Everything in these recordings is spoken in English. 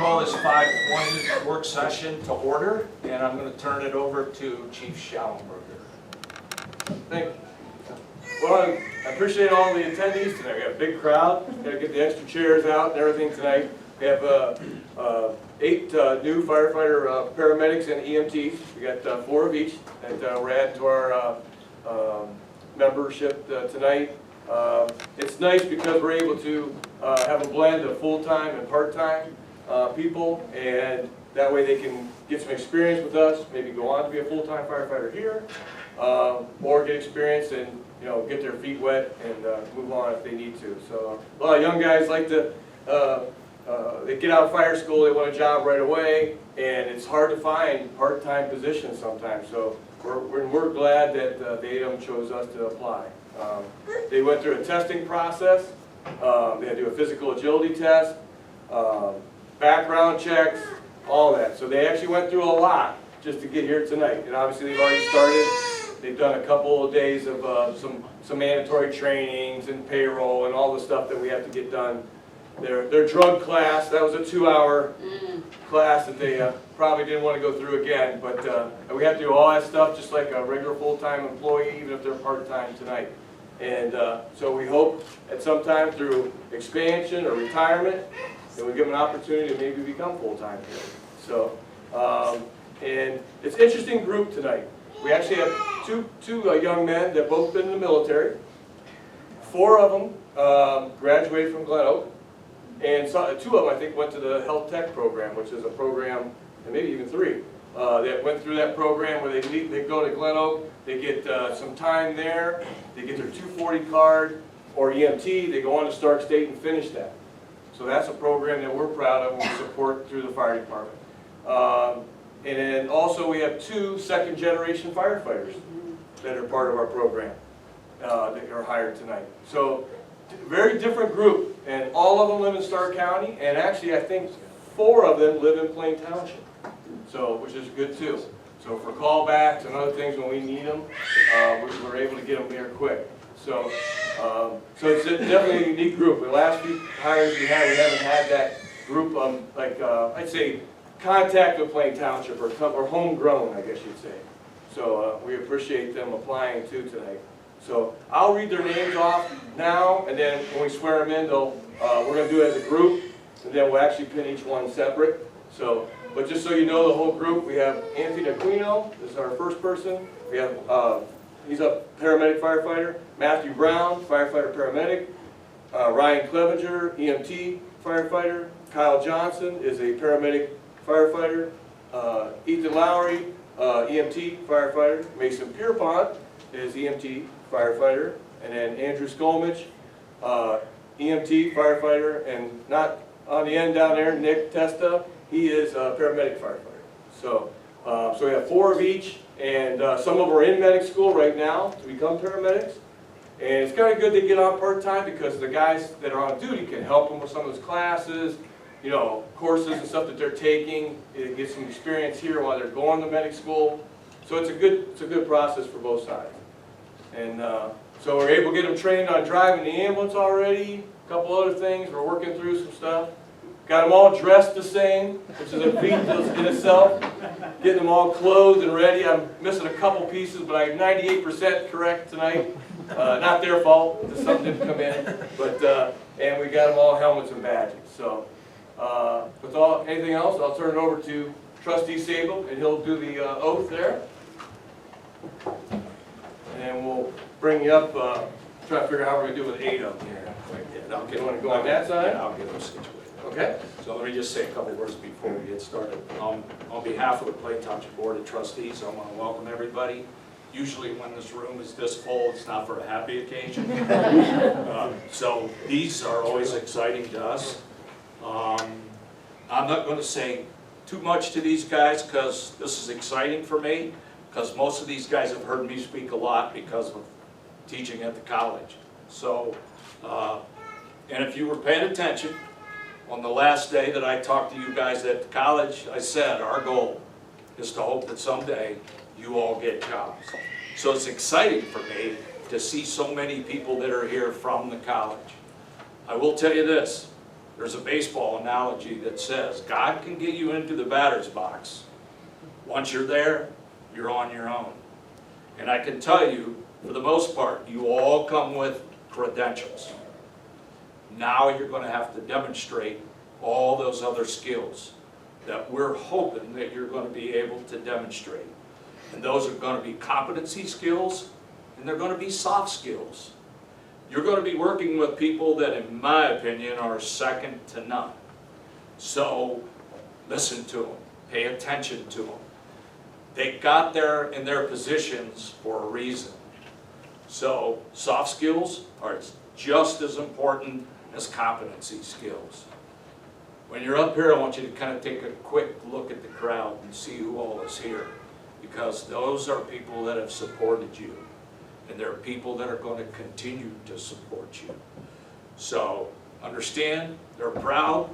call this 5:20 work session to order, and I'm going to turn it over to Chief Schallenberger. Thank you. Well, I appreciate all the attendees tonight. We got a big crowd. Got to get the extra chairs out and everything tonight. We have 8 new firefighter paramedics and EMTs. We got 4 of each that we're adding to our membership tonight. It's nice because we're able to have a blend of full-time and part-time people, and that way they can get some experience with us, maybe go on to be a full-time firefighter here, or get experience and get their feet wet and move on if they need to. So a lot of young guys like to, they get out of fire school, they want a job right away, and it's hard to find part-time positions sometimes. So we're glad that the 8 of them chose us to apply. They went through a testing process. They had to do a physical agility test, background checks, all that. So they actually went through a lot just to get here tonight. And obviously they've already started. They've done a couple of days of some mandatory trainings and payroll and all the stuff that we have to get done. Their drug class, that was a 2-hour class that they probably didn't want to go through again. But we have to do all that stuff just like a regular full-time employee, even if they're part-time tonight. And so we hope at some time through expansion or retirement that we give them an opportunity to maybe become full-time here. So, and it's an interesting group tonight. We actually have two young men that both been in the military. 4 of them graduated from Glen Oak, and 2 of them I think went to the Health Tech program, which is a program, and maybe even 3, that went through that program where they go to Glen Oak, they get some time there, they get their 240 card or EMT, they go on to Stark State and finish that. So that's a program that we're proud of and we support through the fire department. And then also we have 2 second-generation firefighters that are part of our program that are hired tonight. So very different group, and all of them live in Stark County, and actually I think 4 of them live in Plain Township, so which is good too. So for callbacks and other things when we need them, we're able to get them here quick. So, so it's definitely a unique group. The last few hires we haven't had that group I'd say contact with Plain Township or homegrown, I guess you'd say. So we appreciate them applying too tonight. So I'll read their names off now, and then when we swear them in, we're going to do it as a group, and then we'll actually pin each one separate. So, but just so you know the whole group, we have Anthony Aquino, this is our first person. We have, he's a paramedic firefighter. Matthew Brown, firefighter paramedic. Ryan Clevenger, EMT firefighter. Kyle Johnson is a paramedic firefighter. Ethan Lowry, EMT firefighter. Mason Pierpont is EMT firefighter. And then Andrew Skolmich, EMT firefighter. And not on the end down there, Nick Testa, he is a paramedic firefighter. So, so we have 4 of each, and some of them are in medic school right now to become paramedics. And it's kind of good they get on part-time because the guys that are on duty can help them with some of those classes, courses and stuff that they're taking. They get some experience here while they're going to medic school. So it's a good process for both sides. And so we're able to get them trained on driving the ambulance already. A couple other things. We're working through some stuff. Got them all dressed the same, which is a feat in itself. Getting them all clothed and ready. I'm missing a couple pieces, but I'm 98% correct tonight. Not their fault. Just something didn't come in. But and we got them all helmets and badges. So with anything else, I'll turn it over to Trustee Sable, and he'll do the oath there. And we'll bring you up. Try to figure out how we're going to do with 8 of them here. Okay, you want to go on that side? Yeah, I'll get them situated. Okay. So let me just say a couple words before we get started. On behalf of the Plain Township Board of Trustees, I want to welcome everybody. Usually when this room is this full, it's not for a happy occasion. So these are always exciting to us. I'm not going to say too much to these guys because this is exciting for me, because most of these guys have heard me speak a lot because of teaching at the college. So, and if you were paying attention, on the last day that I talked to you guys at the college, I said our goal is to hope that someday you all get jobs. So it's exciting for me to see so many people that are here from the college. I will tell you this, There's a baseball analogy that says, God can get you into the batter's box. Once you're there, you're on your own. And I can tell you, for the most part, you all come with credentials. Now you're going to have to demonstrate all those other skills that we're hoping that you're going to be able to demonstrate. And those are going to be competency skills, and they're going to be soft skills. You're going to be working with people that, in my opinion, are second to none. So listen to them, pay attention to them. They got there in their positions for a reason. So soft skills are just as important as competency skills. When you're up here, I want you to kind of take a quick look at the crowd and see who all is here, because those are people that have supported you, and there are people that are going to continue to support you. So understand, they're proud,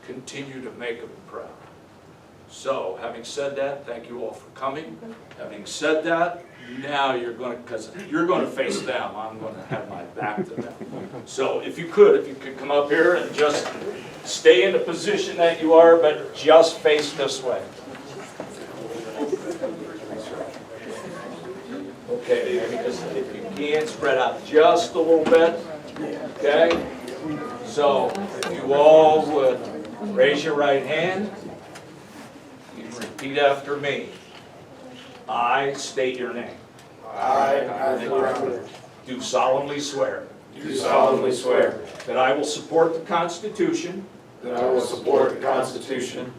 continue to make them proud. So having said that, thank you all for coming. Having said that, now you're going to, because you're going to face them, I'm going to have my back to them. So if you could come up here and just stay in the position that you are, but just face this way. Okay, because if you can, spread out just a little bit. Okay? So if you all would raise your right hand, you repeat after me. I state your name. I, Do solemnly swear do solemnly swear that I will support the Constitution, that I will support the Constitution,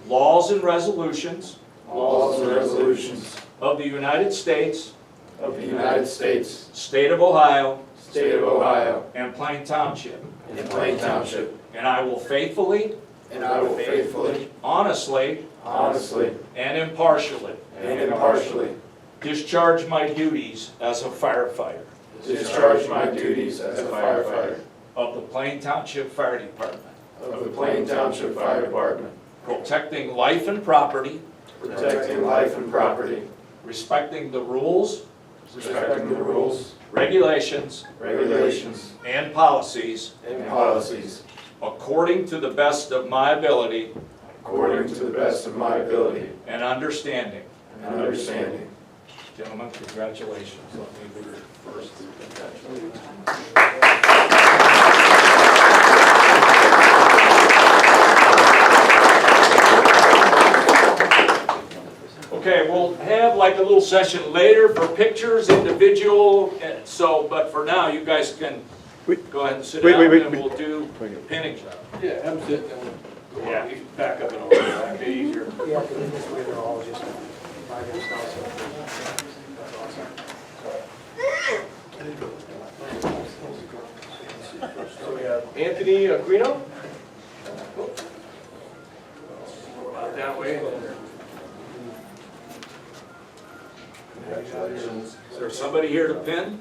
laws and resolutions laws and resolutions of the United States, of the United States, State of Ohio, State of Ohio, and Plain Township, and Plain Township, and I will faithfully, and I will faithfully, honestly, honestly, and impartially and impartially discharge my duties as a firefighter discharge my duties as a firefighter of the Plain Township Fire Department, of the Plain Township Fire Department, protecting life and property, protecting life and property, respecting the rules, respecting the rules, regulations, regulations, and policies and policies according to the best of my ability according to the best of my ability and understanding. and understanding. Gentlemen, congratulations. Let me be your first. Okay, we'll have like a little session later for pictures, individual, and so, but for now, you guys can go ahead and sit down and we'll do pinning. Yeah, have them sit down. Yeah. Back up and over, that'd be easier. Yeah, because in this way they're all just by themselves. That's awesome. So we have Anthony Aquino. About that way. Congratulations. Is there somebody here to pin?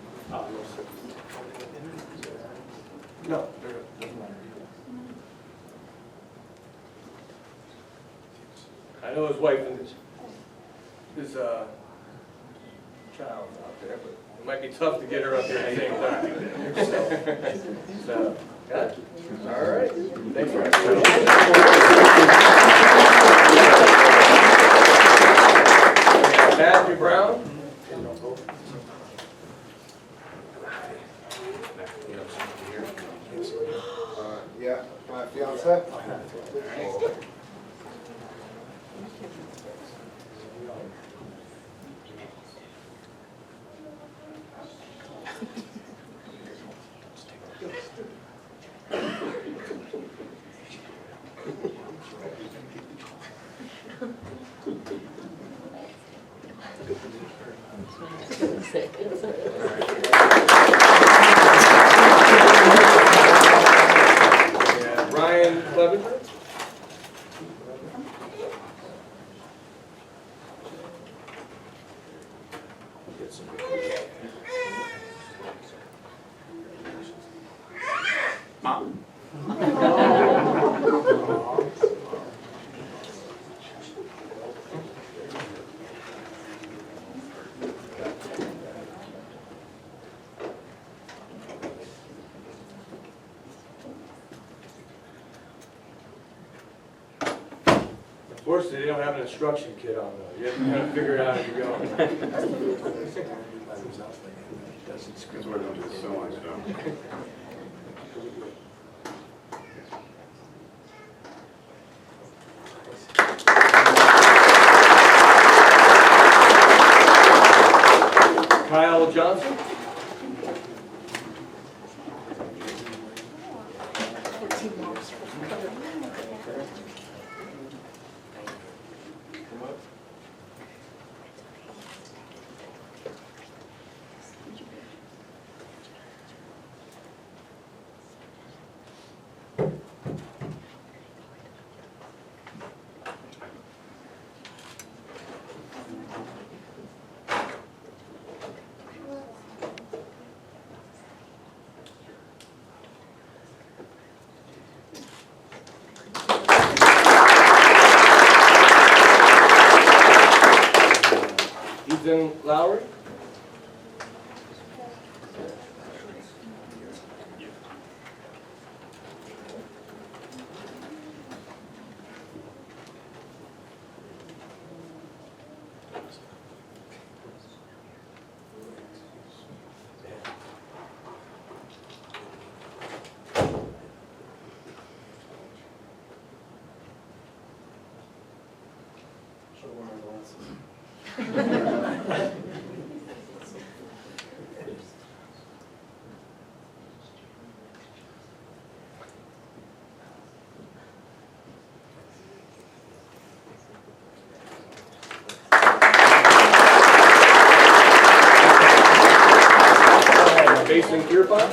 No. I know his wife and his child out there, but it might be tough to get her up there at the same time. So, yeah. All right. Thanks for Matthew Brown. Yeah, my fiance. And Ryan Clevenger. Mom. Fortunately, they don't have an instruction kit on though. You have to kind of figure it out as you go. Because we're going to do so much now. Kyle Johnson. Ethan Lowry. Mason Kierpont.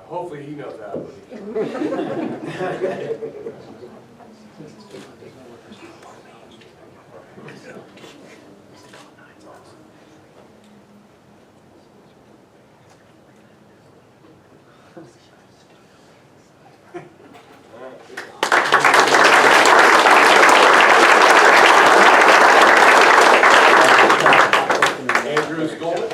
Hopefully he knows that. Andrew Skolnick.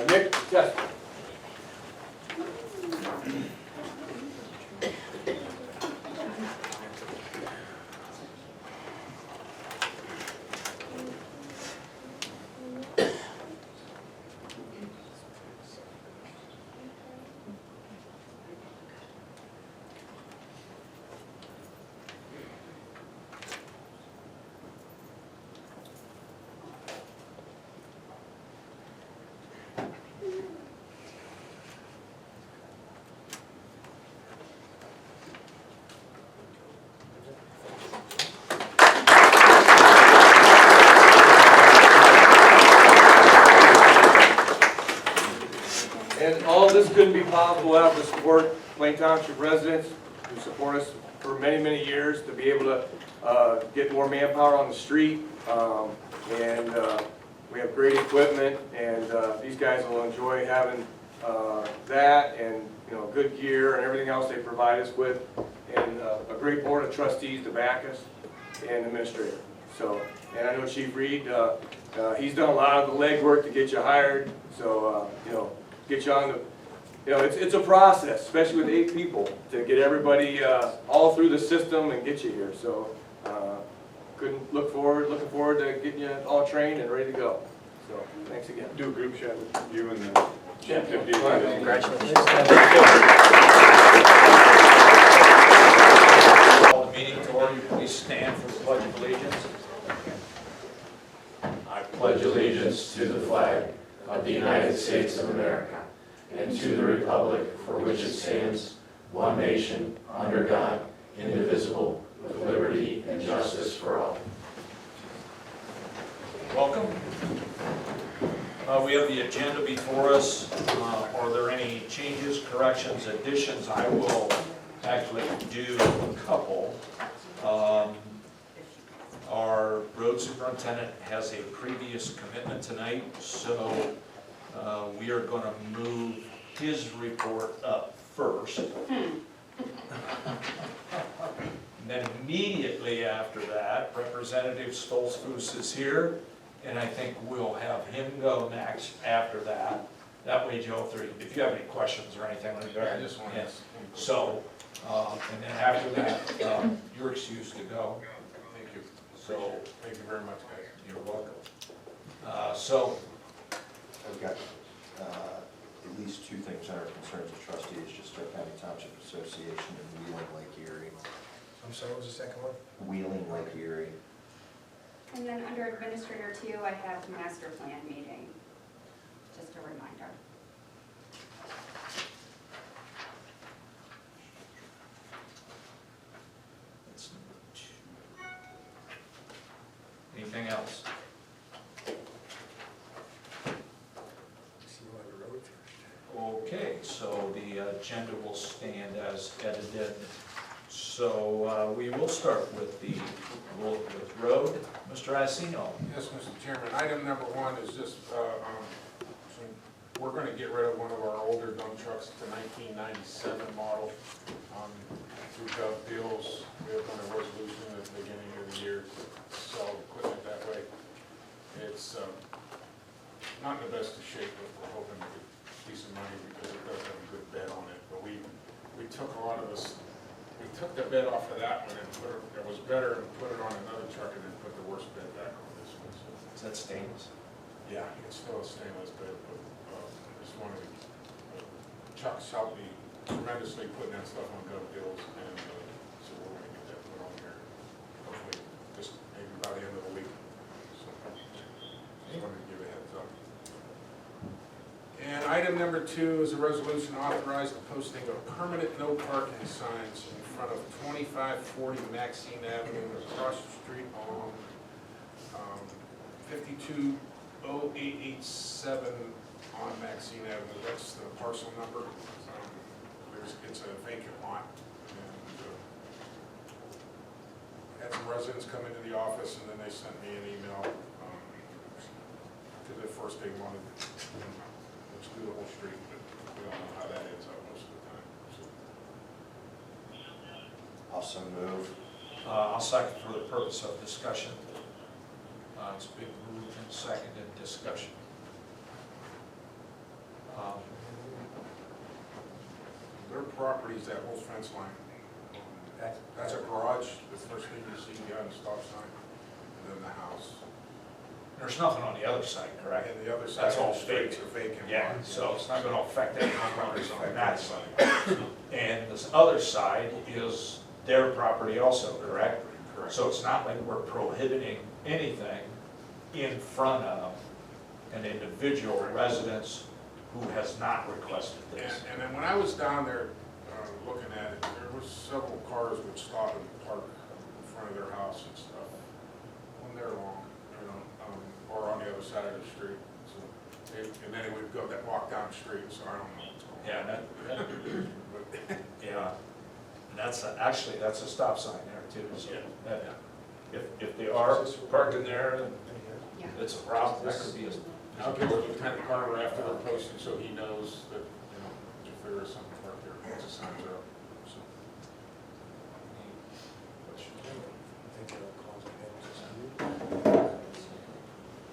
Nick Tester. And all this couldn't be possible without the support Plain Township residents who support us for many, many years to be able to get more manpower on the street. We have great equipment, and these guys will enjoy having that and good gear and everything else they provide us with, and a great board of trustees to back us and administrator. So, and I know Chief Reed, he's done a lot of the legwork to get you hired. So get you on you know, it's a process, especially with 8 people, to get everybody all through the system and get you here. So looking forward to getting you all trained and ready to go. So thanks again. Do a group chat with you and the chief deputy. Congratulations. Call the meeting to order. Please stand for the Pledge of Allegiance. I pledge allegiance to the flag of the United States of America and to the republic for which it stands, one nation, under God, indivisible, with liberty and justice for all. Welcome. We have the agenda before us. Are there any changes, corrections, additions? I will actually do a couple. Our road superintendent has a previous commitment tonight, so we are going to move his report up first. And then immediately after that, Representative Stoltzfus is here, and I think we'll have him go next after that. That way, Joe, if you have any questions or anything like that. I just want Yes. So, and then after that, you're excused to go. Thank you. So, Thank you very much, guys. you're welcome. So, I've got at least 2 things on our concerns of trustees, just our County Township Association and Wheeling Lake Erie. I'm sorry, what was the second one? Wheeling Lake Erie. And then under Administrator 2, I have Master Plan meeting, just a reminder. that's number 2. Anything else? See you on the road first. Okay, so the agenda will stand as edited. So we will start with the road. Mr. Asino. Yes, Mr. Chairman, item number 1 is just, we're going to get rid of one of our older dump trucks, the 1997 model. Through Gov Deals, we have done a resolution at the beginning of the year to sell equipment that way. It's not in the best of shape, but we're hoping to get decent money because it does have a good bed on it. But we took a lot of this. We took the bed off of that one and it was better and put it on another truck and then put the worst bed back on this one. So, Is that stainless? yeah, it's still a stainless bed, but just wanted to, Chuck's helped me tremendously putting that stuff on Gov Deals, and so we're going to get that put on there. Hopefully, just maybe by the end of the week. So, just wanted to give a heads up. And item number 2 is a resolution authorizing the posting of permanent no parking signs in front of 2540 Maxine Avenue across the street on 520887 on Maxine Avenue. That's the parcel number. It's a vacant lot. And had some residents come into the office and then they sent me an email because at first they wanted to do the whole street, but we don't know how that ends up most of the time. So. Also move. I'll second for the purpose of discussion. It's been moved and seconded discussion. Their property's that whole fence line. That's a garage, the first thing you see behind the stop sign, and then the house. There's nothing on the other side, correct? And the other side That's all of the street's vacant. a vacant Yeah, lot. so it's not going to affect any properties on that side. And this other side is their property also, correct? Correct. So it's not like we're prohibiting anything in front of an individual residence who has not requested this. And then when I was down there looking at it, there was several cars would stop and park in front of their house and stuff. When they're long, you know, or on the other side of the street. So, and then it would go walk down the street, so I don't know what's going on. Yeah, But, yeah. And that's actually, that's a stop sign there too. So that, if they are parked in there, then Yeah. it's a problem. That could be a. I'll give Lieutenant Carver after they're posted so he knows that, you know, if there is something parked there, once the signs are up. So.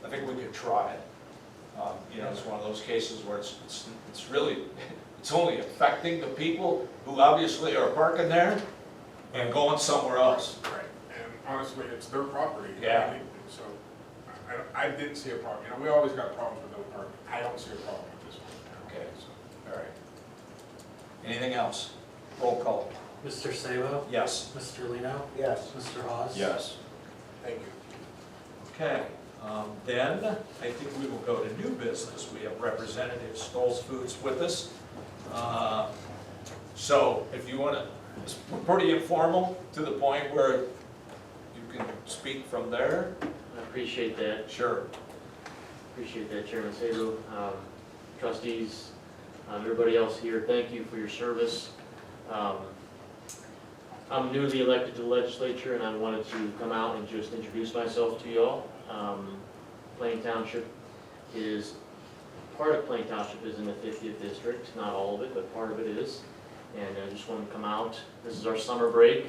I think we could try it. You know, it's one of those cases where it's really, It's only affecting the people who obviously are parking there and going somewhere else. Right, and honestly, it's their property. Yeah. So, I didn't see a problem, we always got problems with no parking. I don't see a problem with this one. Okay. So, All right. Anything else? Roll call. Mr. Sabo? Yes. Mr. Lino? Yes. Mr. Hawes? Yes. thank you. Okay, then I think we will go to new business. We have Representative Stolz Foods with us. So if you want to, it's pretty informal to the point where you can speak from there. I appreciate that. Sure. Appreciate that, Chairman Sabo, trustees, everybody else here. Thank you for your service. I'm newly elected to the legislature, and I wanted to come out and just introduce myself to y'all. Plain Township is, part of Plain Township is in the 50th district, not all of it, but part of it is. And I just wanted to come out. This is our summer break,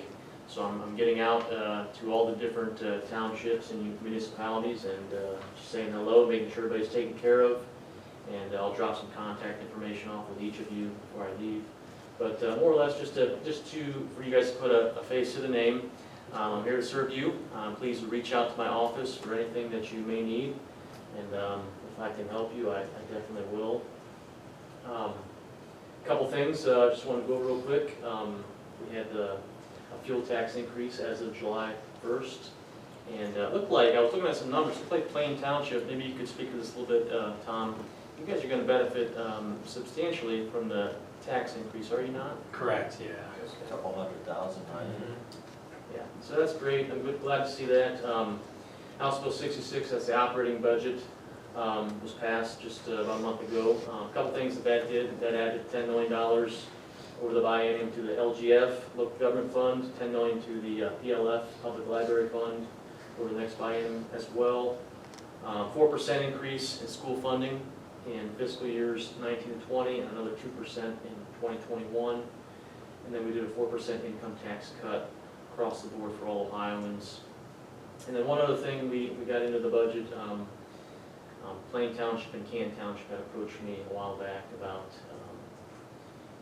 so I'm getting out to all the different townships and municipalities and just saying hello, making sure everybody's taken care of. And I'll drop some contact information off with each of you before I leave. But more or less, just for you guys to put a face to the name. I'm here to serve you. Please reach out to my office for anything that you may need. And if I can help you, I definitely will. A couple things I just want to go over real quick. We had a fuel tax increase as of July 1st. And it looked like, I was looking at some numbers, it looked like Plain Township, maybe you could speak to this a little bit, Tom. You guys are going to benefit substantially from the tax increase, are you not? Correct, yeah. A couple $100,000, right? Yeah, so that's great. I'm glad to see that. House Bill 66, that's the operating budget, was passed just about a month ago. A couple things that did, that added $10 million over the biennium to the LGF, Local Government Fund, $10 million to the PLF, Public Library Fund, over the next biennium as well. 4% increase in school funding in fiscal years 19 to 20, and another 2% in 2021. And then we did a 4% income tax cut across the board for all Ohioans. And then one other thing, we got into the budget, Plain Township and Can Township had approached me a while back about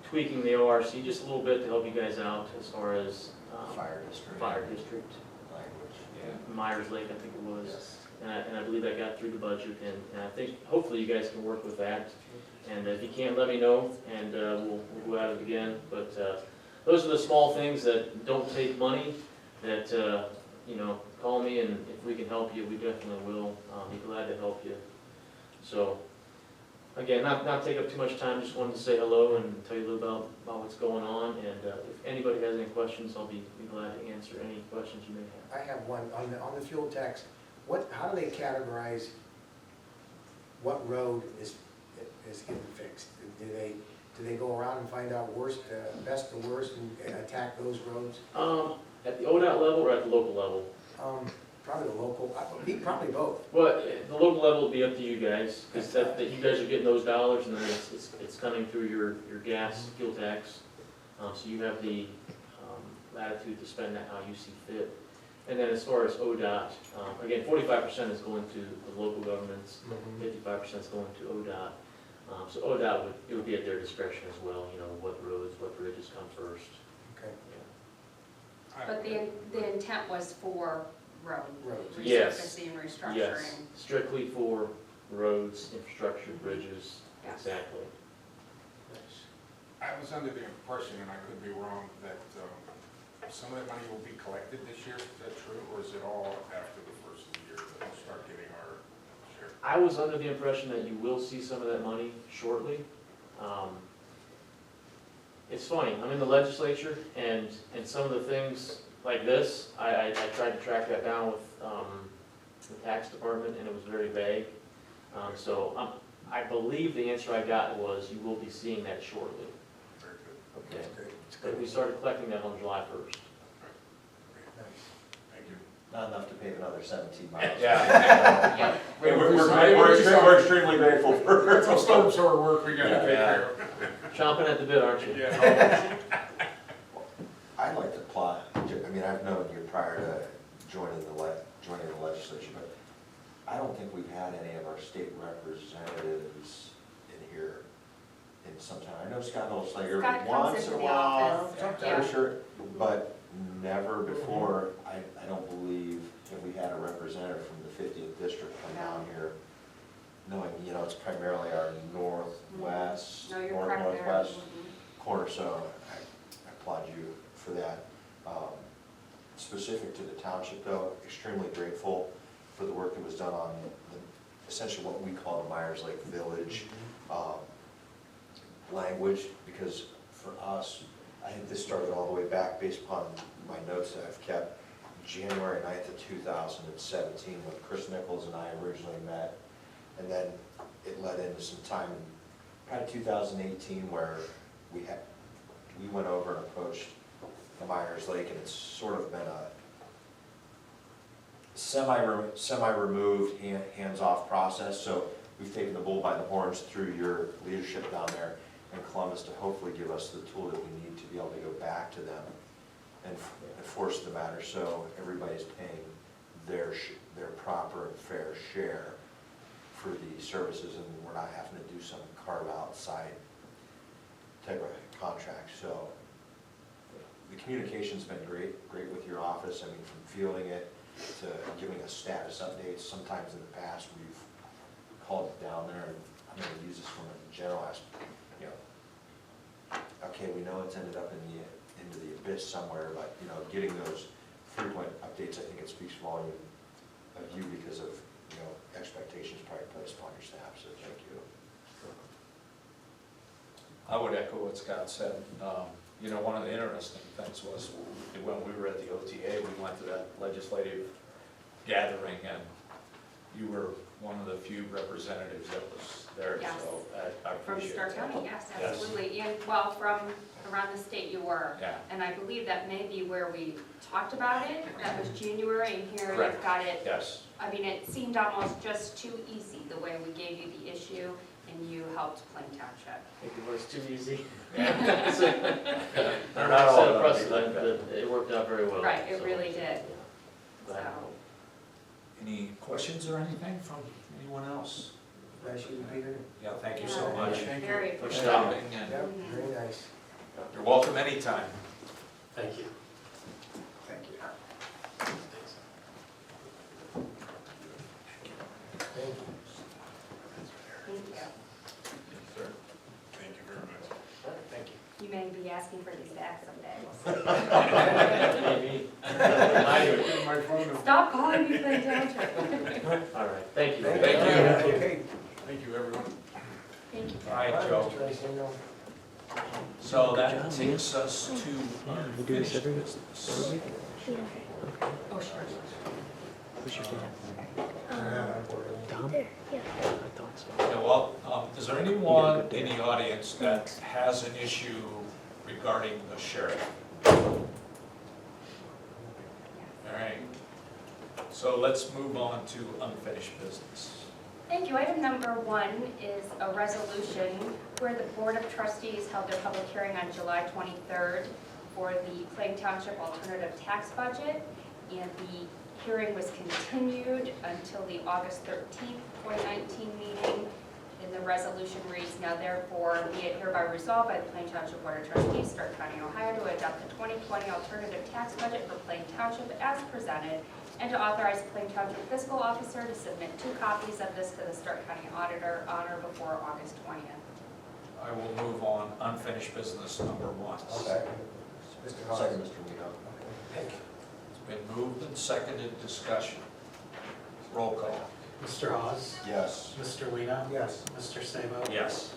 tweaking the ORC just a little bit to help you guys out as far as Fire district. fire district, Language. Yeah. Myers Lake, I think it was. Yes. And I believe that got through the budget, and I think hopefully you guys can work with that. And if you can't, let me know, and we'll go at it again. But those are the small things that don't take money, that, call me, and if we can help you, we definitely will. Be glad to help you. So, again, not take up too much time, just wanted to say hello and tell you a little about what's going on. And if anybody has any questions, I'll be glad to answer any questions you may have. I have one, on the fuel tax, how do they categorize what road is getting fixed? Do they go around and find out best to worst and attack those roads? At the ODOT level or at the local level? Probably the local, probably both. Well, the local level will be up to you guys, because that you guys are getting those dollars, and then it's coming through your gas fuel tax. So you have the latitude to spend that how you see fit. And then as far as ODOT, again, 45% is going to the local governments, 55% is going to ODOT. So ODOT it would be at their discretion as well, what roads, what bridges come first. Okay. But the intent was for road Roads. Yes. resurfacing, restructuring. Yes, strictly for roads, infrastructure, bridges, Yeah. exactly. I was under the impression, and I could be wrong, that some of that money will be collected this year. Is that true, or is it all after the first of the year that we'll start getting our share? I was under the impression that you will see some of that money shortly. It's funny, I'm in the legislature, and some of the things like this, I tried to track that down with the tax department, and it was very vague. So I believe the answer I got was you will be seeing that shortly. Very good. Okay. That's good. It's But good. we started collecting that on July 1st. Thank you. Not enough to pave another 17 miles. Yeah. We're extremely grateful for That's a storm sewer work we gotta take care of. Chomping at the bit, aren't you? Yeah. I'd like to apply, I've known you prior to joining the legislature, but I don't think we've had any of our state representatives in here sometime. I know Scott Olslager Scott comes once into in a the while, office, for yeah. sure, but never before. I don't believe that we had a representative from the 50th district come down here, knowing, you know, it's primarily our northwest, No, you're correct there. northwest corner, so I applaud you for that. Specific to the township though, extremely grateful for the work that was done on essentially what we call the Myers Lake Village language, because for us, I think this started all the way back based upon my notes that I've kept, January 9th of 2017, when Chris Nichols and I originally met, and then it led into some time in probably 2018 where we went over and approached the Myers Lake, and it's sort of been a semi-removed, hands-off process. So we've taken the bull by the horns through your leadership down there in Columbus to hopefully give us the tool that we need to be able to go back to them and enforce the matter, so everybody's paying their proper and fair share for the services, and we're not having to do some carve-out side type of contract. So the communication's been great with your office. I mean, from fielding it to giving us status updates. Sometimes in the past, we've called down there, and I'm going to use this from a general aspect, you know, okay, we know it's ended up into the abyss somewhere, but, you know, getting those frequent updates, I think it speaks volume of you because of, you know, expectations probably placed upon your staff, so thank you. I would echo what Scott said. You know, one of the interesting things was when we were at the OTA, we went to that legislative gathering, and you were one of the few representatives that was there, Yes. so I From appreciate Stark that. County, yes, Yes. absolutely. And, well, from around the state you were. Yeah. And I believe that may be where we talked about it. That was January, and here you've Correct. got it. Yes. I mean, it seemed almost just too easy, the way we gave you the issue, and you helped Plain Township. I think it was too easy. Yeah. They're not all set a gonna be precedent, like that. but it worked out very well. Right, it so, really did. yeah. So, Any questions or anything from anyone else? Nice you, Peter. Yeah, thank you yeah, so much very for appreciative. stopping, and Yep, very nice. you're welcome anytime. Thank you. Thank you. Thank you. Thank you. Sir. Thank you very much. Thank you. You may be asking for these back someday. Maybe. My phone number. Stop calling me Plain Township. All right, thank you. Thank you. Okay. Thank you, everyone. Thank you. All right, Joe. Mr. Iacino. So that takes us to unfinished business. Oh, sure. Yeah, well, is there anyone in the audience that has an issue regarding the sheriff? All right, so let's move on to unfinished business. Thank you. Item number 1 is a resolution where the Board of Trustees held their public hearing on July 23rd for the Plain Township alternative tax budget, and the hearing was continued until the August 13th, 2019 meeting. And the resolution reads, now therefore be it hereby resolved by the Plain Township Board of Trustees, Stark County, Ohio, to adopt the 2020 alternative tax budget for Plain Township as presented, and to authorize Plain Township fiscal officer to submit 2 copies of this to the Stark County auditor on or before August 20th. I will move on unfinished business number 1. Second. Mr. Hawes. Second, Mr. Lino. Thank you. It's been moved and seconded, discussion. Roll call. Mr. Hawes? Yes. Mr. Lino? Yes. Mr. Sabo? Yes.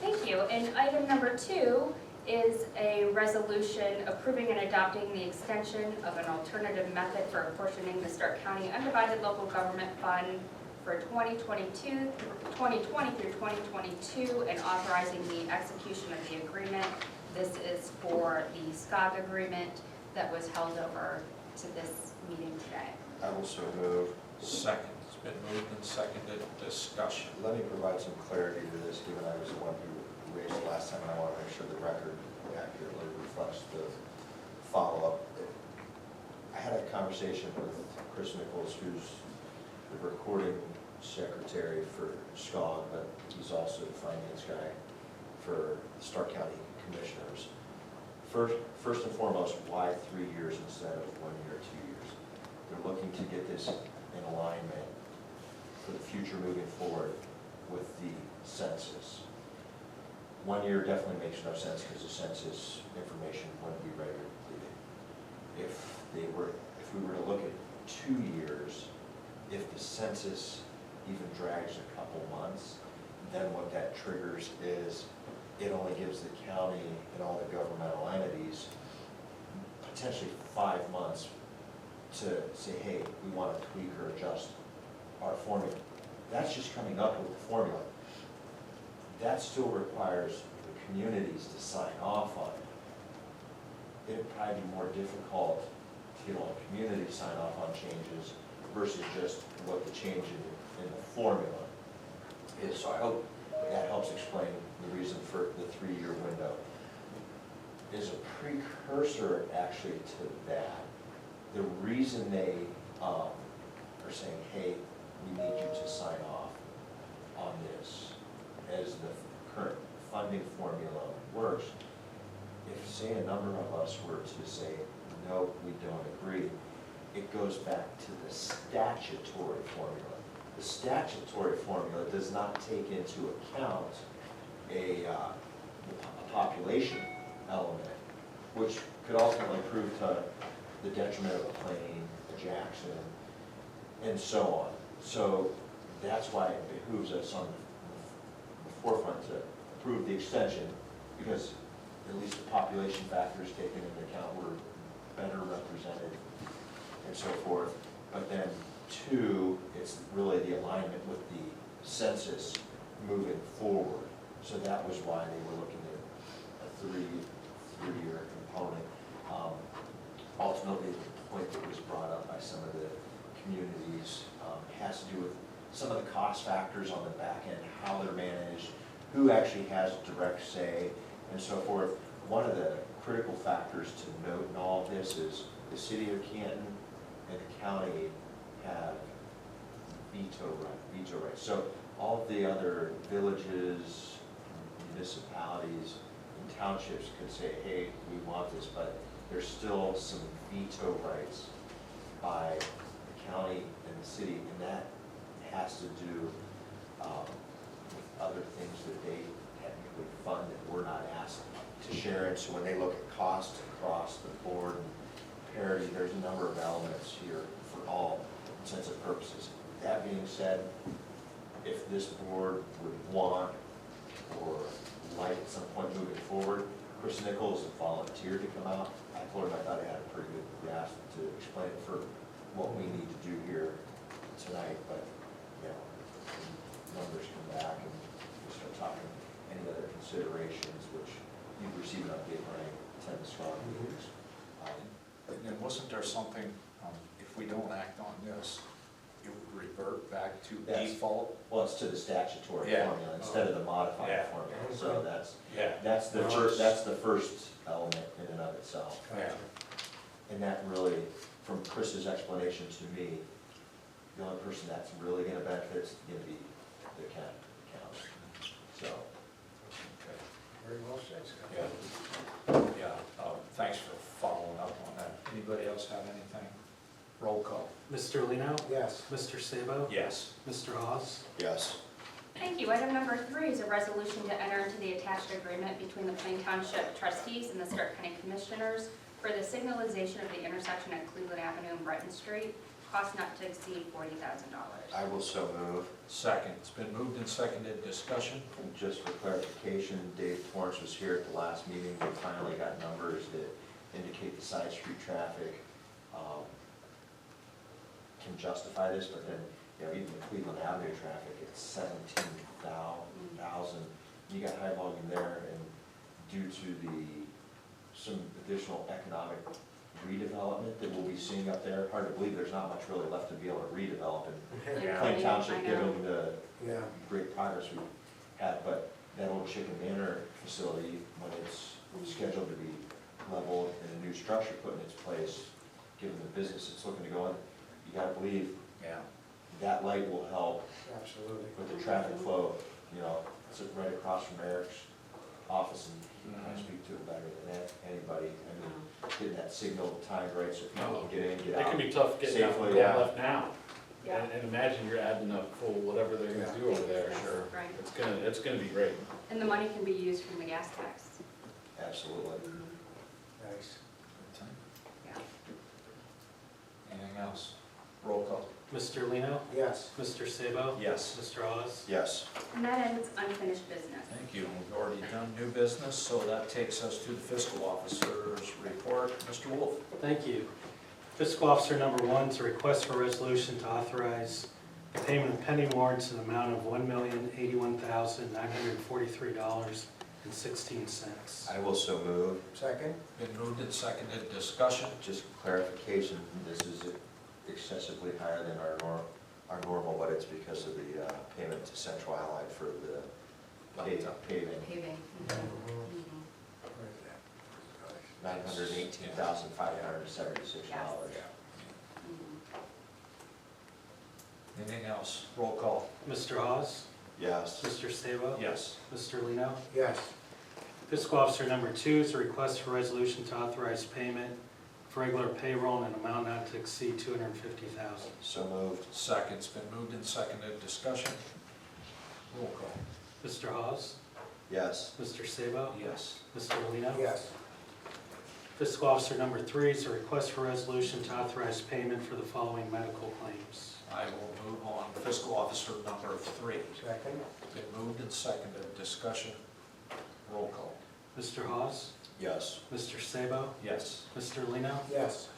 Thank you. And item number 2 is a resolution approving and adopting the extension of an alternative method for apportioning the Stark County Undivided Local Government Fund for 2020 through 2022 and authorizing the execution of the agreement. This is for the SCOG agreement that was held over to this meeting today. I will so move. Second. It's been moved and seconded, discussion. Let me provide some clarity to this, given I was the one who raised it last time, and I want to make sure the record accurately reflects the follow-up. I had a conversation with Chris Nichols, who's the recording secretary for SCOG, but he's also the finance guy for the Stark County Commissioners. First and foremost, why 3 years instead of 1 year, 2 years? They're looking to get this in alignment for the future moving forward with the census. 1 year definitely makes no sense because the census information wouldn't be ready or completed. If we were to look at 2 years, if the census even drags a couple months, then what that triggers is it only gives the county and all the governmental entities potentially 5 months to say, hey, we want to tweak or adjust our formula. That's just coming up with the formula. That still requires the communities to sign off on it. It'd probably be more difficult to get all the community to sign off on changes versus just what the change in the formula is. So I hope that helps explain the reason for the 3-year window. Is a precursor actually to that. The reason they are saying, hey, we need you to sign off on this as the current funding formula works. If, say, a number of us were to say, no, we don't agree, it goes back to the statutory formula. The statutory formula does not take into account a population element, which could ultimately prove to the detriment of a Plain, a Jackson, and so on. So that's why it behooves us on the forefront to approve the extension, because at least the population factors taken into account were better represented and so forth. But then 2, it's really the alignment with the census moving forward. So that was why they were looking at a three-year component. Ultimately, the point that was brought up by some of the communities has to do with some of the cost factors on the back end, how they're managed, who actually has direct say, and so forth. One of the critical factors to note in all of this is the city of Canton and the county have veto rights. So all of the other villages, municipalities, and townships could say, hey, we want this, but there's still some veto rights by the county and the city, and that has to do with other things that they technically fund that we're not asked to share in. So when they look at cost across the board and parity, there's a number of elements here for all intents and purposes. That being said, if this board would want or like at some point moving forward, Chris Nichols volunteered to come out. I told him I thought I had a pretty good grasp to explain for what we need to do here tonight, but, you know, numbers come back and we start talking any other considerations, which you've received an update, right? 10 strong meetings. And then wasn't there something, if we don't act on this, it would revert back to Yes. default? Well, it's to the statutory Yeah. formula instead of the modified Yeah. formula, so that's the Yeah. first element in and of itself. Yeah. And that really, from Chris's explanation to me, the only person that's really gonna benefit is gonna be the county. So, Very well said, Scott. Yeah, thanks for following up on that. Anybody else have anything? Roll call. Mr. Lino? Yes. Mr. Sabo? Yes. Mr. Hawes? yes. Thank you. Item number 3 is a resolution to enter into the attached agreement between the Plain Township trustees and the Stark County Commissioners for the signalization of the intersection at Cleveland Avenue and Breton Street, cost not to exceed $40,000. I will so move. Second. It's been moved and seconded. Discussion? And just for clarification, Dave Torrance was here at the last meeting. We finally got numbers that indicate the side street traffic can justify this, but then, you know, even the Cleveland Avenue traffic, it's 17,000. You got high volume there, and due to some additional economic redevelopment that we'll be seeing up there, hard to believe there's not much really left to be able to redevelop in Yeah. Plain I Township, know. given the Yeah. great progress we've had. But that old Chicken Manor facility, when it's scheduled to be leveled and a new structure put in its place, given the business it's looking to go in, you gotta believe Yeah. that light will help Absolutely. with the traffic flow. You know, it's right across from Eric's office and he can probably speak to it better than anybody. I mean, getting that signal timed right so people can get in, get It out. can be tough getting out Safely, and going yeah. left now. Yeah. And imagine you're adding up full, whatever they're gonna do over there. Sure. Right. It's gonna be great. And the money can be used from the gas tax. Absolutely. Nice. Yeah. Anything else? Roll call. Mr. Lino? Yes. Mr. Sabo? Yes. Mr. Hawes? Yes. And that ends unfinished business. Thank you. We've already done new business, so that takes us to the fiscal officer's report. Mr. Wolf. Thank you. Fiscal Officer number 1 is a request for a resolution to authorize payment of pending warrants in the amount of $1,081,943.16. I will so move. Second? Been moved and seconded. Discussion? Just clarification, this is excessively higher than our normal, but it's because of the payment to Central Allied for the paving. Paving. $918,576. Anything else? Roll call. Mr. Hawes? Yes. Mr. Sabo? Yes. Mr. Lino? Yes. Fiscal Officer number 2 is a request for resolution to authorize payment for regular payroll in an amount not to exceed $250,000. So moved. Second's been moved and seconded. Discussion? Roll call. Mr. Hawes? Yes. Mr. Sabo? Yes. Mr. Lino? Yes. Fiscal Officer number 3 is a request for resolution to authorize payment for the following medical claims. I will move on fiscal officer number 3. Second? Been moved and seconded. Discussion? Roll call. Mr. Hawes? Yes. Mr. Sabo? Yes. Mr. Lino? Yes.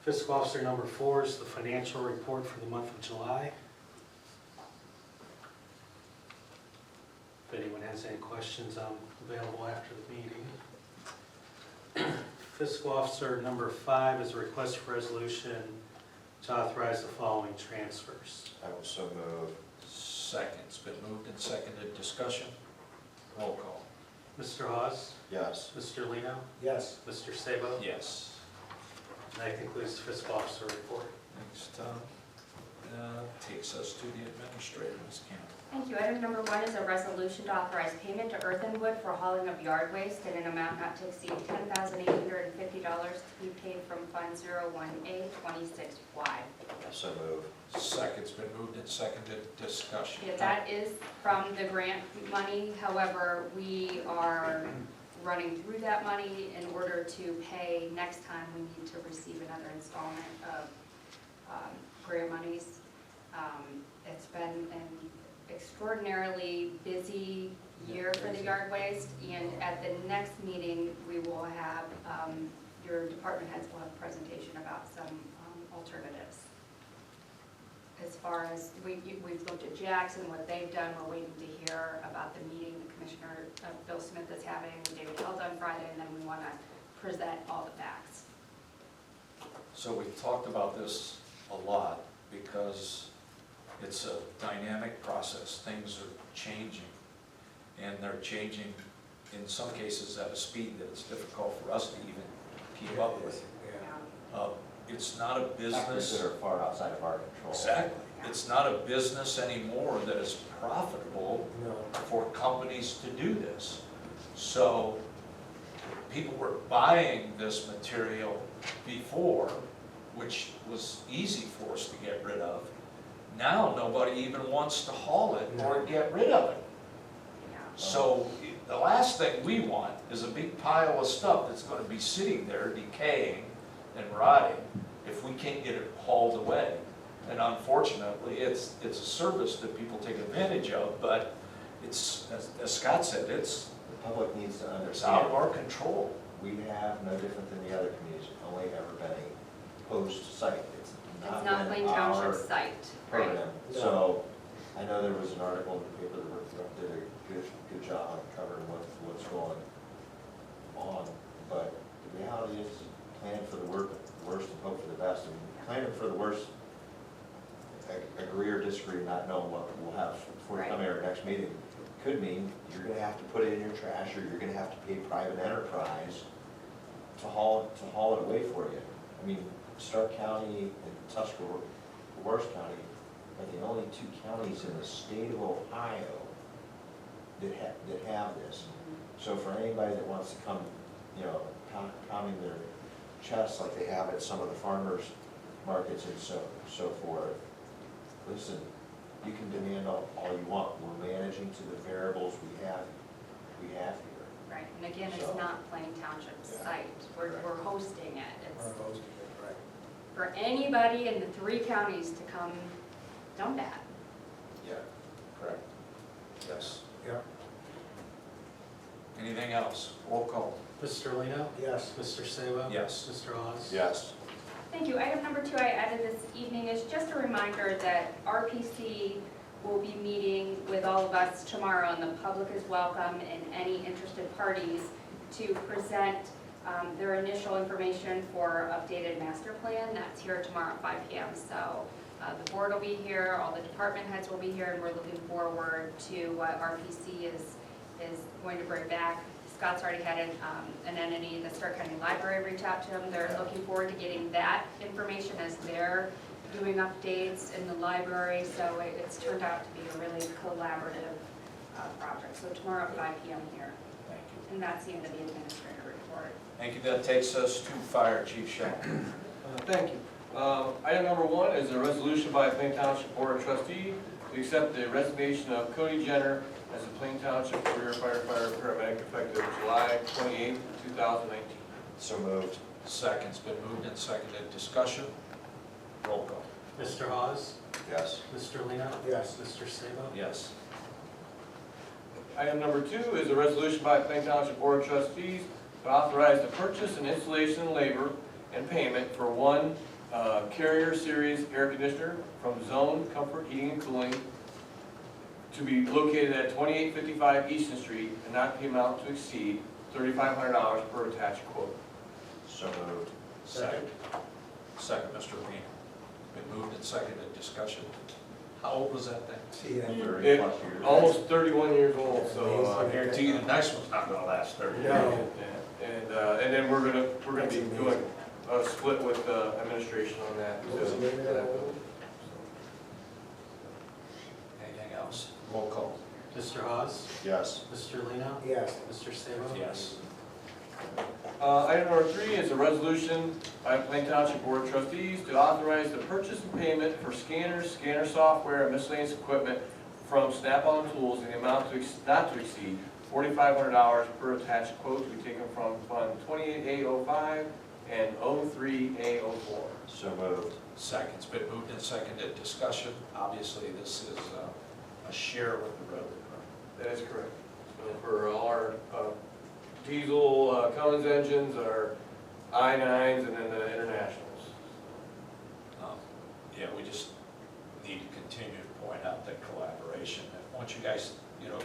Fiscal Officer number 4 is the financial report for the month of July. If anyone has any questions, I'm available after the meeting. Fiscal Officer number 5 is a request for resolution to authorize the following transfers. I will so move. Second's been moved and seconded. Discussion? Roll call. Mr. Hawes? Yes. Mr. Lino? Yes. Mr. Sabo? Yes. And that concludes the Fiscal Officer report. Thanks, Tom. Takes us to the administrator, Ms. Campbell. Thank you. Item number 1 is a resolution to authorize payment to Earthenwood for hauling of yard waste in an amount not to exceed $10,850 to be paid from Fund 01A26Y. So move. Second's been moved and seconded. Discussion? Yeah, that is from the grant money. However, we are running through that money in order to pay next time we need to receive another installment of grant monies. It's been an extraordinarily busy year for the yard waste, and at the next meeting, we will have, your department heads will have a presentation about some alternatives. As far as, we've looked at Jackson, what they've done, we're waiting to hear about the meeting the Commissioner Bill Smith is having with David held on Friday, and then we want to present all the facts. So we've talked about this a lot because it's a dynamic process. Things are changing, and they're changing in some cases at a speed that it's difficult for us to even keep up with. Yeah. It's not a Factors business. that are far outside of our control. Exactly. It's not a business anymore that is profitable No. for companies to do this. So people were buying this material before, which was easy for us to get rid of. Now, nobody even wants to haul it or get rid of it. Yeah. So the last thing we want is a big pile of stuff that's going to be sitting there decaying and rotting if we can't get it hauled away. And unfortunately, it's a service that people take advantage of, but it's, as Scott said, it's The public needs to out of understand, our control. we have no different than the other communities, only ever been a post-site. It's It's not not been Plain our Township site, right? program. So I know there was an article in the paper that did a good job on covering what's going on, but the reality is plan for the worst and hope for the best. And planning for the worst, agree or disagree, not knowing what we'll have before we come in our next meeting, could mean you're gonna have to put it in your trash, or you're gonna have to pay private enterprise to haul it away for you. I mean, Stark County and Tuscarawas County are the only two counties in the state of Ohio that have this. So for anybody that wants to come, pounding their chests like they have at some of the farmers markets and so forth, listen, you can demand all you want. We're managing to the variables we have here. Right, and again, it's So- not Plain Township's site, we're hosting it. Or It's hosting it, right. for anybody in the 3 counties to come dump at. Yeah, correct. Yes. Yeah. Anything else? Roll call. Mr. Lino? Yes. Mr. Sabo? Yes. Mr. Hawes? Yes. Thank you. Item number 2 I added this evening is just a reminder that RPC will be meeting with all of us tomorrow, and the public is welcome and any interested parties to present their initial information for updated master plan. That's here tomorrow at 5 p.m. So the board will be here, all the department heads will be here, and we're looking forward to what RPC is going to bring back. Scott's already had an entity, the Stark County Library, reach out to him. They're looking forward to getting that information as they're doing updates in the library. So it's turned out to be a really collaborative project. So tomorrow at 5 p.m. here. Thank you. And that's the end of the administrator report. Thank you. That takes us to Fire Chief Shaw. Thank you. Item number 1 is a resolution by Plain Township Board of Trustees to accept the resignation of Cody Jenner as a Plain Township career firefighter paramedic effective July 28, 2019. So moved. Second's been moved and seconded. Discussion? Roll call. Mr. Hawes? Yes. Mr. Lino? Yes. Mr. Sabo? Yes. Item number 2 is a resolution by Plain Township Board of Trustees to authorize the purchase and installation labor and payment for one Carrier Series air conditioner from Zone Comfort Heating and Cooling to be located at 2855 Easton Street and not the amount to exceed $3,500 per attached quote. So moved. Second. Second, Mr. Levine. Been moved and seconded. Discussion? How old was that thing? See, that. 30+ It- years. Almost 31 years old, so. I guarantee you the next one's not gonna last 30 years. No. And then we're gonna be doing a split with administration on that. What was the name of that one? Anything else? Roll call. Mr. Hawes? Yes. Mr. Lino? Yes. Mr. Sabo? Yes. Item number 3 is a resolution by Plain Township Board of Trustees to authorize the purchase and payment for scanners, scanner software, and miscellaneous equipment from Snap-on Tools in the amount not to exceed $4,500 per attached quote to be taken from Fund 28A05 and 03A04. So moved. Second's been moved and seconded. Discussion? Obviously, this is a share with the road department. That is correct. So for all our diesel Cummins engines, our I-9s, and then the internationals. Yeah, we just need to continue to point out that collaboration. And once you guys,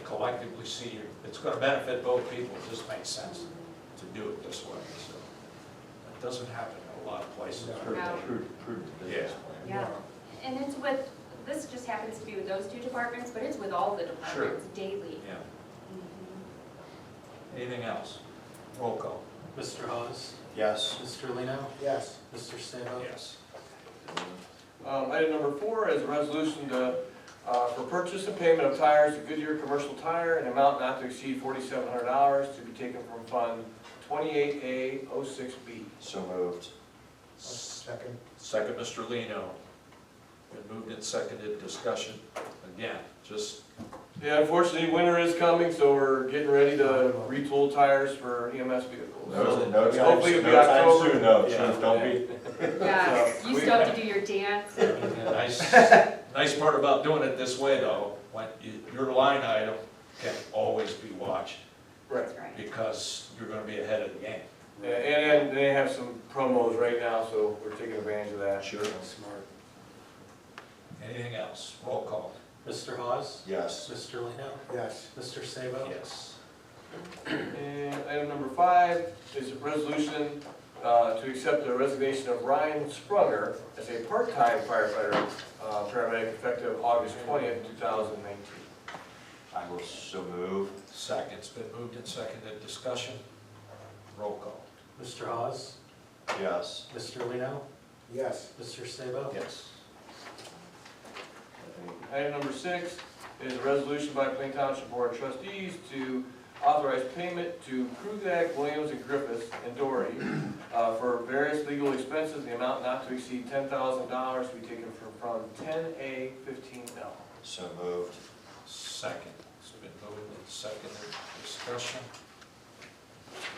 collectively see, it's gonna benefit both people. It just makes sense to do it this way, so. It doesn't happen in a lot of places. No. Prudent business plan. Yeah. And it's with, this just happens to be with those 2 departments, but it's with all the departments daily. Yeah. Mhm. Anything else? Roll call. Mr. Hawes? Yes. Mr. Lino? Yes. Mr. Sabo? Yes. Item number 4 is a resolution for purchase and payment of tires to Goodyear Commercial Tire in an amount not to exceed $4,700 to be taken from Fund 28A06B. So moved. Second. Second, Mr. Lino. Been moved and seconded. Discussion? Again, just, Yeah, unfortunately, winter is coming, so we're getting ready to retool tires for EMS vehicles. No time, Hopefully it'll be no time October. soon, though, Yeah. Chief, don't be. Yeah, So, you we- still have to do your dance. nice part about doing it this way, though, when your line item can always be watched, Right. That's right. because you're gonna be ahead of the game. Yeah, and they have some promos right now, so we're taking advantage of that. Sure. Smart. Anything else? Roll call. Mr. Hawes? Yes. Mr. Lino? Yes. Mr. Sabo? Yes. And item number 5 is a resolution to accept the resignation of Ryan Sprunger as a part-time firefighter, paramedic effective August 20th, 2019. I will so move. Second's been moved and seconded. Discussion? Roll call. Mr. Hawes? Yes. Mr. Lino? Yes. Mr. Sabo? Yes. Item number 6 is a resolution by Plain Township Board of Trustees to authorize payment to Krugak, Williams, and Griffiths and Dory for various legal expenses, in the amount not to exceed $10,000 to be taken from Fund 10A15L. So moved. Second. It's been moved and seconded. Discussion.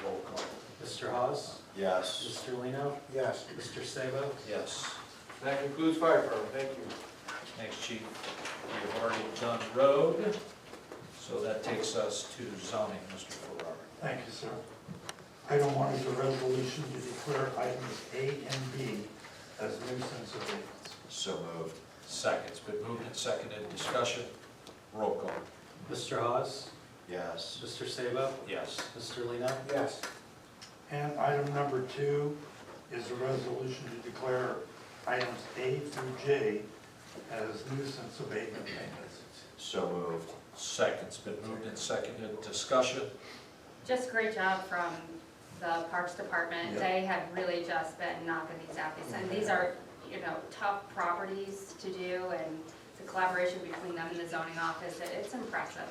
Roll call. Mr. Hawes? Yes. Mr. Lino? Yes. Mr. Sabo? Yes. That concludes fire department, thank you. Thanks, Chief. We've already done road, so that takes us to zoning, Mr. Ferrari. Thank you, sir. Item 1 is a resolution to declare items A and B as nuisance abatements. So moved. Second. It's been moved and seconded. Discussion. Roll call. Mr. Hawes? Yes. Mr. Sabo? Yes. Mr. Lino? Yes. And item number 2 is a resolution to declare items A through J as nuisance abatement payments. So moved. Second. It's been moved and seconded. Discussion. Just great job from the Parks Department. Yeah. They have really just been knocking these out. And these are, you know, tough properties to do, and the collaboration between them and the zoning office, it's impressive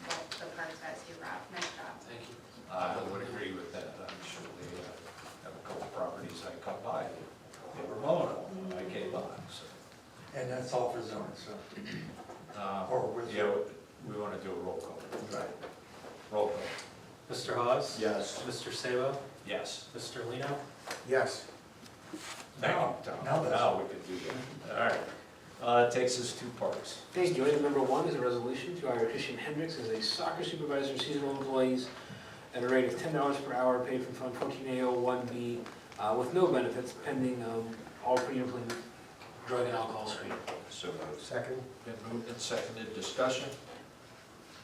what the Parks guys do. Nice job. Thank you. I would agree with that. I'm sure we have a couple properties I come by. They were mowing them when I came by, so. And that's all for zoning, so. Or with- Yeah, we want to do a roll call. Right. Roll call. Mr. Hawes? Yes. Mr. Sabo? Yes. Mr. Lino? Yes. Thank Now- you, Tom. now that's- Now we can do that. All right. It takes us to parks. Thank you. Item number 1 is a resolution to hire Christian Hendricks as a soccer supervisor, seasonal employees at a rate of $10 per hour paid from Fund 14A01B with no benefits pending all pre-employment drug and alcohol screening. So moved. Second? Been moved and seconded. Discussion.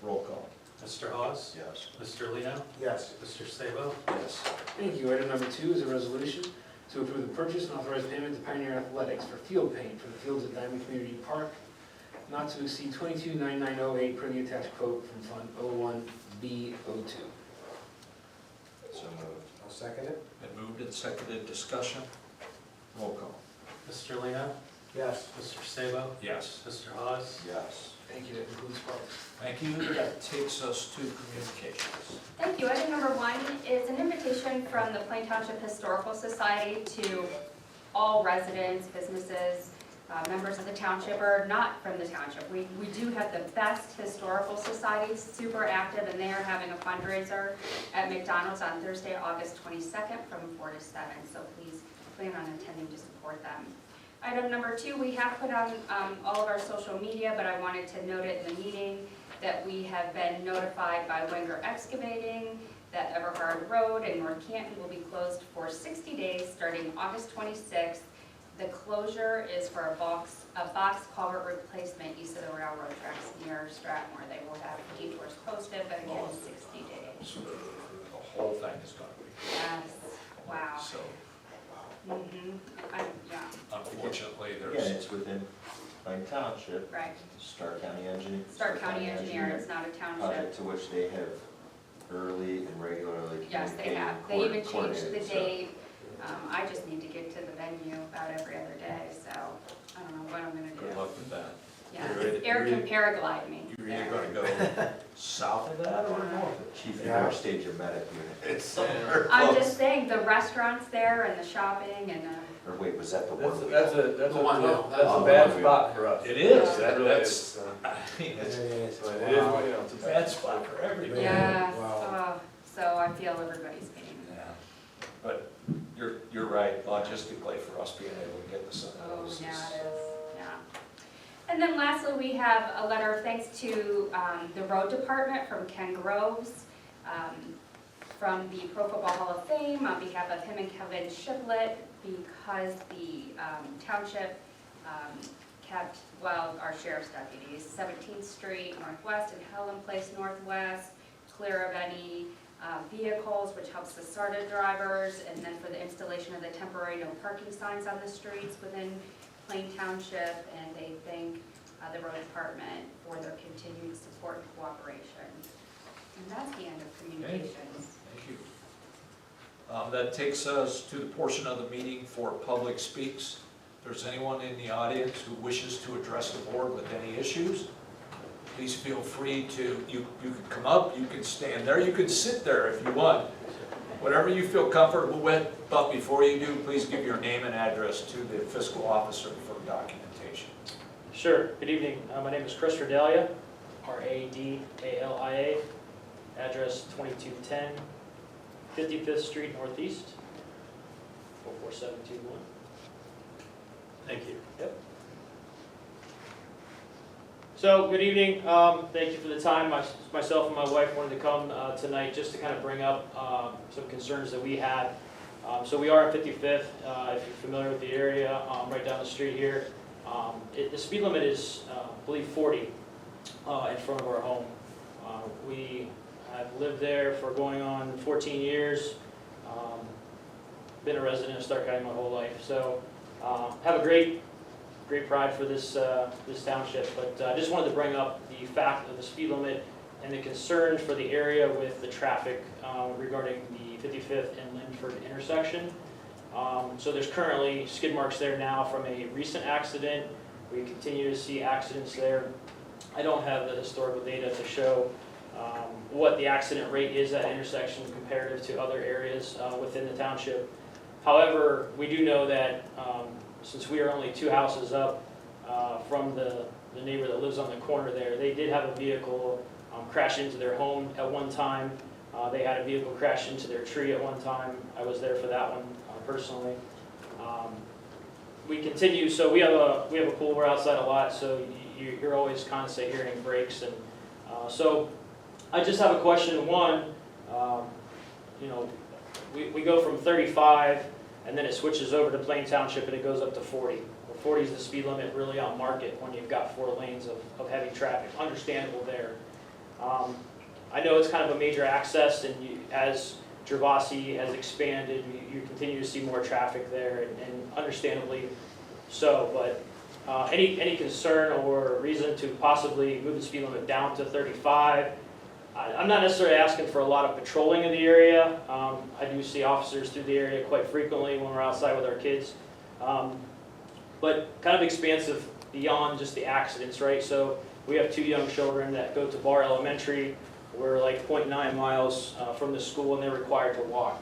Roll call. Mr. Hawes? Yes. Mr. Lino? Yes. Mr. Sabo? Yes. Thank you. Item number 2 is a resolution to approve the purchase and authorize payment to Pioneer Athletics for field paint for the fields at Diamond Community Park, not to exceed $22,990.08 per the attached quote from Fund 01B02. So moved. I'll second it. Been moved and seconded. Discussion. Roll call. Mr. Lino? Yes. Mr. Sabo? Yes. Mr. Hawes? Yes. Thank you. That concludes parks. Thank you. That takes us to communications. Thank you. Item number 1 is an invitation from the Plain Township Historical Society to all residents, businesses, members of the township, or not from the township. We do have the best historical societies, super active, and they are having a fundraiser at McDonald's on Thursday, August 22nd from 4 to 7. So please plan on attending to support them. Item number 2, we have put on all of our social media, but I wanted to note it in the meeting that we have been notified by Wenger Excavating that Everhard Road in North Canton will be closed for 60 days starting August 26th. The closure is for a box culvert replacement east of the railroad tracks near Stratton, where they will have detours posted, but again, 60 days. So the whole thing is going to be. Yes, wow. So Yeah, unfortunately, Again, there's, it's within Plain Township, right. Stark County Engineer. Stark County Engineer, it's not a township. Project to which they have early and regularly Yes, they communicated have. and They even changed coordinated, the so- date. I just need to get to the venue about every other day, so I don't know what I'm gonna good do. luck with that. Yeah, You're ready- Eric you're can paraglide me. You're either there. going to go south of that or north of it. Chief, you better stage your medic unit. It's somewhere I'm close. just saying, the restaurants there and the shopping and, Or wait, was that the one? That's we- a Oh, bad one we- spot for us. It is. That really That's, is. I mean, It it's is. But it is, Wow. you know, it's a bad spot for everybody. yes, Wow. so I feel everybody's pain. Yeah. But you're right, logistically for us being able to get to some of Oh, those. yeah, it is, yeah. And then lastly, we have a letter of thanks to the road department from Ken Groves, from the Pro Football Hall of Fame, on behalf of him and Kevin Shiplet, because the township kept, well, our sheriff's deputies, 17th Street Northwest and Helen Place Northwest, clear of any vehicles, which helps the SARTA drivers, and then for the installation of the temporary no parking signs on the streets within Plain Township, and they thank the road department for their continued support and cooperation. And that's the end of communications. Thank you. That takes us to the portion of the meeting for public speaks. If there's anyone in the audience who wishes to address the board with any issues, please feel free to, you can come up, you can stand there, you can sit there if you want. Whatever you feel comfortable with, but before you do, please give your name and address to the fiscal officer for documentation. Sure. Good evening. My name is Chris Radalia, Radalia, address 2210 55th Street Northeast, 44721. Thank you. Yep. So, good evening. Thank you for the time. Myself and my wife wanted to come tonight just to kind of bring up some concerns that we had. So we are on 55th, if you're familiar with the area, right down the street here. The speed limit is, I believe, 40 in front of our home. We have lived there for going on 14 years. Been a resident of Stark County my whole life. So have a great pride for this this township. But I just wanted to bring up the fact of the speed limit and the concerns for the area with the traffic regarding the 55th and Linford intersection. So there's currently skid marks there now from a recent accident. We continue to see accidents there. I don't have the historical data to show what the accident rate is at intersection comparative to other areas within the township. However, we do know that since we are only 2 houses up from the neighbor that lives on the corner there, they did have a vehicle crash into their home at one time. They had a vehicle crash into their tree at one time. I was there for that one personally. We continue, so we have a pool, we're outside a lot, so you're always constantly hearing brakes. And so I just have a question. One, you know, we go from 35 and then it switches over to Plain Township and it goes up to 40. Well, 40 is the speed limit really on Market when you've got 4 lanes of heavy traffic. Understandable there. I know it's kind of a major access, and as Gervasi has expanded, you continue to see more traffic there, and understandably so. But any concern or reason to possibly move the speed limit down to 35? I'm not necessarily asking for a lot of patrolling in the area. I do see officers through the area quite frequently when we're outside with our kids. But kind of expansive beyond just the accidents, right? So we have 2 young children that go to Barr Elementary. We're like 0.9 miles from the school, and they're required to walk.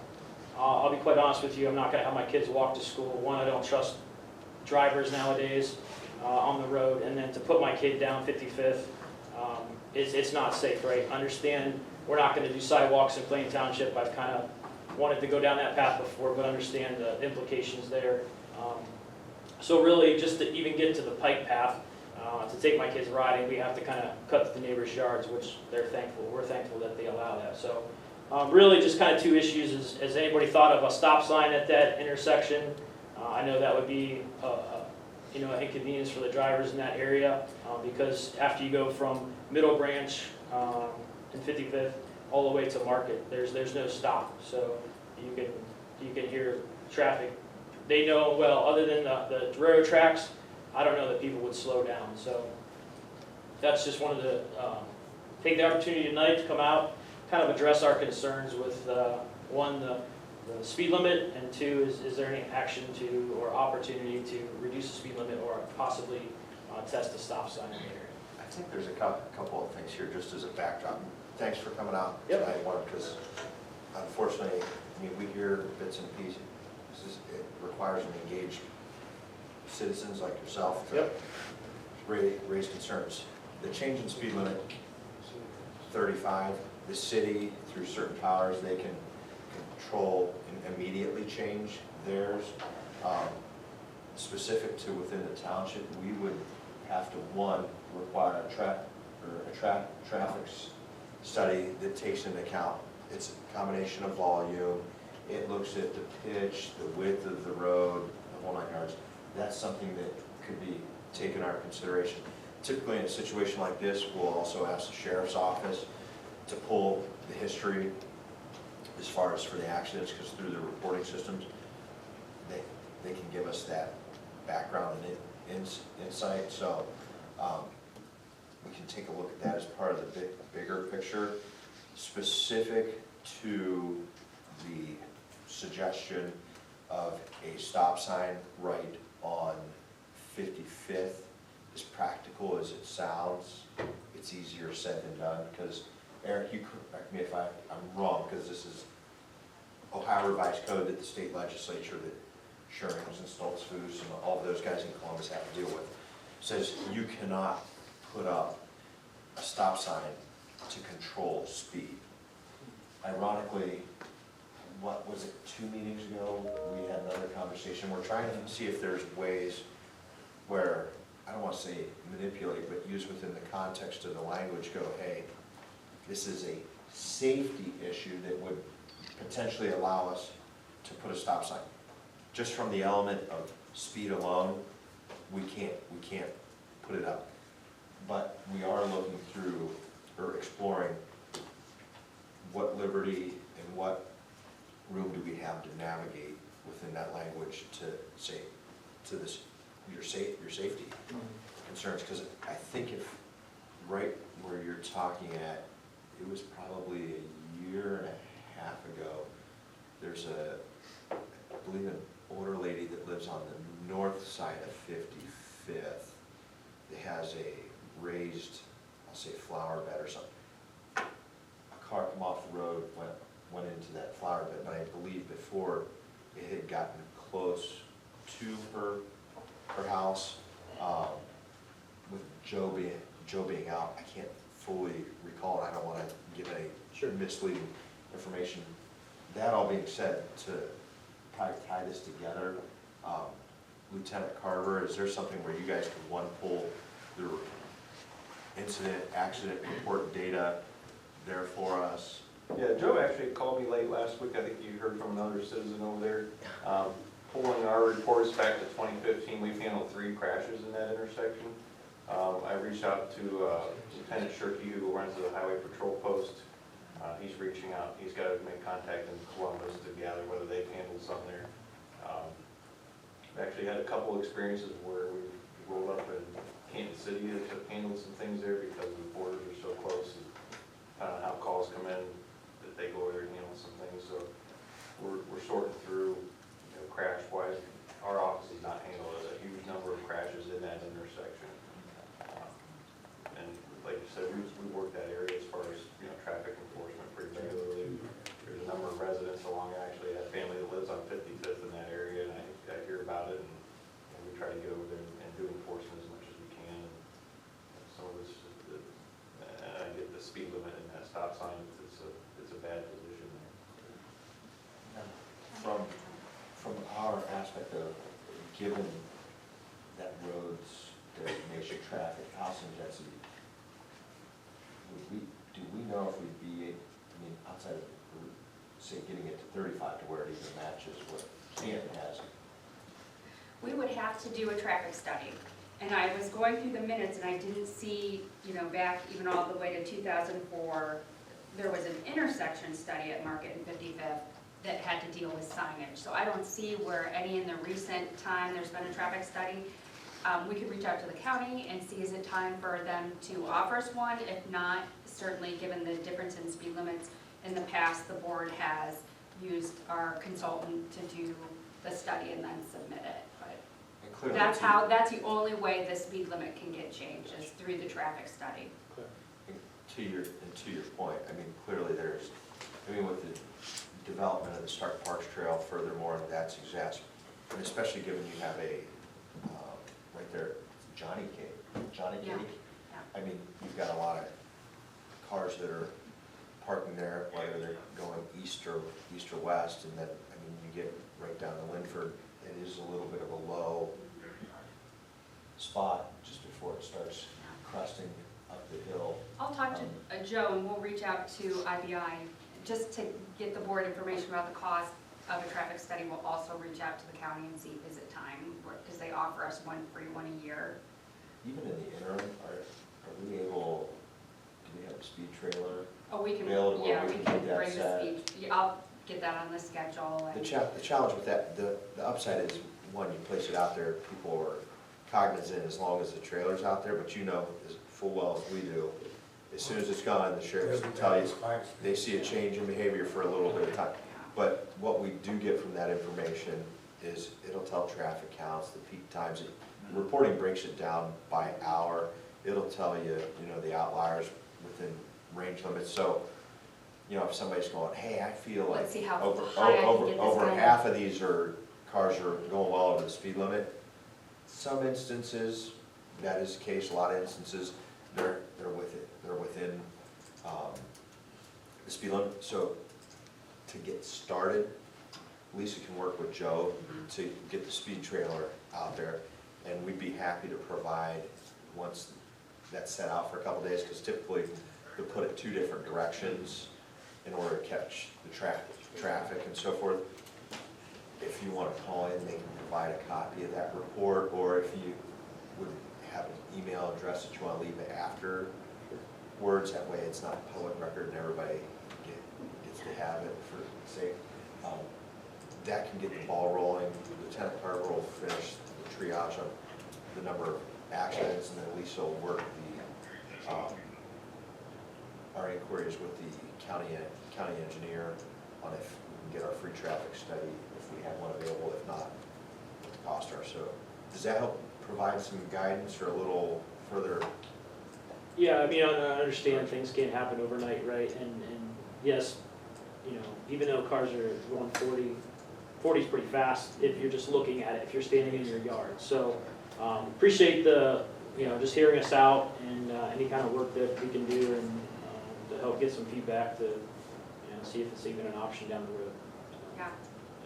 I'll be quite honest with you, I'm not going to have my kids walk to school. One, I don't trust drivers nowadays on the road, and then to put my kid down 55th, it's not safe, right? Understand we're not going to do sidewalks in Plain Township. I've kind of wanted to go down that path before, but understand the implications there. So really, just to even get to the Pike path, to take my kids riding, we have to kind of cut the neighbors' yards, which we're thankful that they allow that. So really just kind of 2 issues. Has anybody thought of a stop sign at that intersection? I know that would be you know, an inconvenience for the drivers in that area, because after you go from Middle Branch and 55th all the way to Market, there's no stop. So you can hear traffic. They know, well, other than the railroad tracks, I don't know that people would slow down. So that's just wanted to take the opportunity tonight to come out, kind of address our concerns with, 1, the speed limit, and 2, is there any action to or opportunity to reduce the speed limit or possibly test a stop sign in the area? I think there's a couple of things here just as a backdrop. Thanks for coming out Yep. tonight, because unfortunately, I mean, we hear bits and pieces. It requires an engaged citizens like yourself to Yep. raise concerns. The change in speed limit, 35, the city, through certain powers, they can control and immediately change theirs. Specific to within the township, we would have to, 1, require a traffic study that takes into account, it's a combination of volume, it looks at the pitch, the width of the road, the whole 9 yards. That's something that could be taken under consideration. Typically in a situation like this, we'll also ask the sheriff's office to pull the history as far as for the accidents, because through the reporting systems, they can give us that background and insight. So we can take a look at that as part of the bigger picture. Specific to the suggestion of a stop sign right on 55th, as practical as it sounds, it's easier said than done, because Eric, you correct me if I'm wrong, because this is Ohio Revised Code that the state legislature that Sherings and Stoltz Foods and all of those guys in Columbus have to deal with, says you cannot put up a stop sign to control speed. Ironically, what was it, 2 meetings ago, we had another conversation. We're trying to see if there's ways where, I don't want to say manipulate, but use within the context of the language, go, hey, this is a safety issue that would potentially allow us to put a stop sign. Just from the element of speed alone, we can't put it up. But we are looking through, or exploring, what liberty and what room do we have to navigate within that language to say, to this, your safety concerns, because I think if, right where you're talking at, it was probably a year and a half ago, there's I believe an older lady that lives on the north side of 55th that has a raised, I'll say flower bed or something. A car come off the road, went into that flower bed, but I believe before it had gotten close to her house, with Joe being out, I can't fully recall it. I don't want to give any misleading information. That all being said, to probably tie this together, Lieutenant Carver, is there something where you guys could, one, pull the incident, accident report data there for us? Yeah, Joe actually called me late last week. I think you heard from another citizen over there. Pulling our reports back to 2015, we've handled 3 crashes in that intersection. I reached out to Lieutenant Shirkey, who runs the Highway Patrol Post. He's reaching out. He's got to make contact in Columbus to gather whether they've handled some there. We've actually had a couple experiences where we rolled up in Kansas City to handle some things there because the borders are so close. And how calls come in, that they go over there and handle some things. So we're sorting through, crash-wise. Our office has not handled a huge number of crashes in that intersection. And like you said, we work that area as far as, traffic enforcement pretty regularly. There's a number of residents along, I actually have family that lives on 55th in that area, and I hear about it, and we try to get over there and do enforcement as much as we can. And some of this, I get the speed limit and that stop sign, it's a bad position there. From our aspect of, given that road's designation, traffic, housing density, do we know if we'd be, outside of, say, getting it to 35 to where it even matches what Canton has? We would have to do a traffic study. And I was going through the minutes and I didn't see, back even all the way to 2004, there was an intersection study at Market and 55th that had to deal with signage. So I don't see where any in the recent time there's been a traffic study. We could reach out to the county and see is it time for them to offer us one. If not, certainly given the difference in speed limits, in the past the board has used our consultant to do the study and then submit it. But that's the only way the speed limit can get changed, is through the traffic study. To your point, clearly there's, with the development of the Stark Parks Trail, furthermore, that's exact, and especially given you have a, right there, Johnny Cake. Yeah. You've got a lot of cars that are parking there, whether they're going east or west, and then, you get right down to Linford, it is a little bit of a low spot just before it starts crusting up the hill. I'll talk to Joe and we'll reach out to IBI just to get the board information about the cost of a traffic study. We'll also reach out to the county and see is it time, because they offer us one free one a year. Even in the interim, are we able, do we have a speed trailer? Oh, we can, available yeah, where we we can can get bring the that speed. Yeah, I'll get that on the schedule. The challenge with that, the upside is, one, you place it out there, people are cognizant as long as the trailer's out there, but as full well as we do, as soon as it's gone, the sheriffs will tell you, they see a change in behavior for a little bit of time. But what we do get from that information is it'll tell traffic counts, the peak times. Reporting breaks it down by hour. It'll tell you, you know, the outliers within range limits. So, you know, if somebody's going, hey, I feel like Let's see how over, high I can over, get this over guy. half of these cars are going well over the speed limit. Some instances, that is the case. A lot of instances, they're within the speed limit. So to get started, Lisa can work with Joe to get the speed trailer out there, and we'd be happy to provide, once that's set out for a couple days, because typically they'll put it 2 different directions in order to catch the traffic and so forth. If you want to call in, they can provide a copy of that report, or if you would have an email address that you want to leave afterwards, that way it's not public record and everybody gets to have it for sake. That can get the ball rolling. Lieutenant Carver will finish the triage on the number of accidents, and then Lisa will work our inquiries with the county engineer on if we can get our free traffic study, if we have one available, if not, what the costs are. So does that help provide some guidance or a little further? Yeah, I mean, I understand things can't happen overnight, right? And yes, you know, even though cars are going 40 is pretty fast if you're just looking at it, if you're standing in your yard. So appreciate the, you know, just hearing us out and any kind of work that we can do and to help get some feedback to, you know, see if it's even an option down the road. Yeah.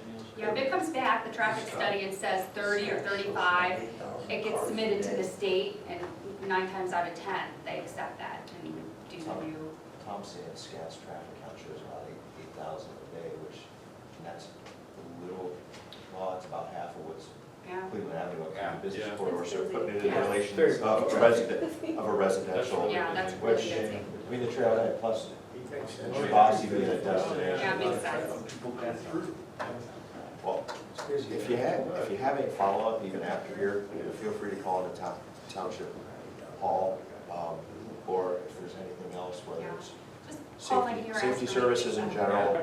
Anything else? Yeah, if it comes back, the traffic study, and says 30 or 35, it gets submitted to the state, and 9 times out of 10, they accept that and do the new. Tom saying Scats traffic count shows about 8,000 a day, which, and that's a little, well, it's about half of what's Yeah. Cleveland Avenue, up Yeah. in the business Yeah. corridor, so putting it in Yeah. relation Very of a residential. Yeah, that's really Which, busy. I mean, the trailhead plus Shabasi being a destination. Yeah, it makes sense. Well, if you have any follow-up even after here, feel free to call in the township hall, or if there's anything else, whether it's Just call in here. safety ask services in general.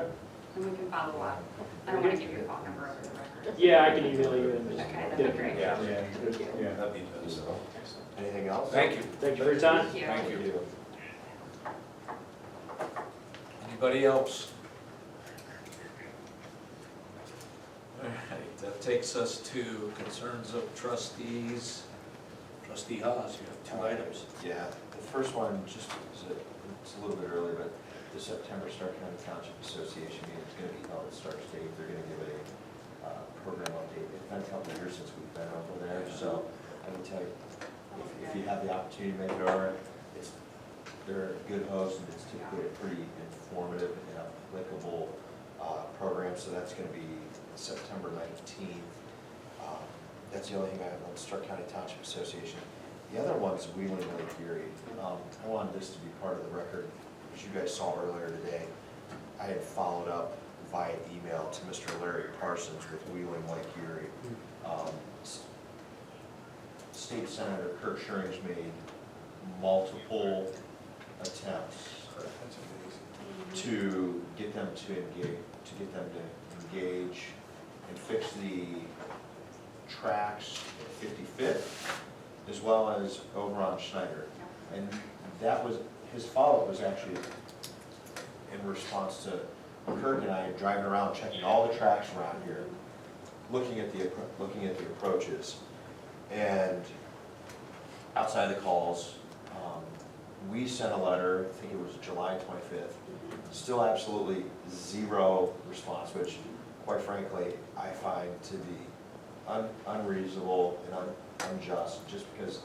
And we can follow up. I don't want to give your phone number over the record. Yeah, I can email you and just Okay, get that'd it. be great. Yeah, that'd be good. Anything else? Thank you. Thank you for your time. Thank you. Thank you. Anybody else? All right, that takes us to concerns of trustees. Trustee Haas, you have 2 items. Yeah, the first one, just, it's a little bit early, but the September Stark County Township Association meeting is gonna be held at Stark State. They're gonna give a program update. It's been a couple of years since we've been over there, so I can tell you, if you have the opportunity to make it over, they're a good host, and it's typically a pretty informative and applicable program, so that's gonna be September 19th. That's the only thing I have on the Stark County Township Association. The other one's Wheeling Lake Erie. I wanted this to be part of the record. As you guys saw earlier today, I had followed up via email to Mr. Larry Parsons with Wheeling Lake Erie. State Senator Kirk Schuring's made multiple attempts to get them to engage and fix the tracks at 55th, as well as over on Schneider. And that was, his follow-up was actually in response to Kirk and I driving around, checking all the tracks around here, looking at the approaches. And outside the calls, we sent a letter, I think it was July 25th, still absolutely zero response, which quite frankly, I find to be unreasonable and unjust, just because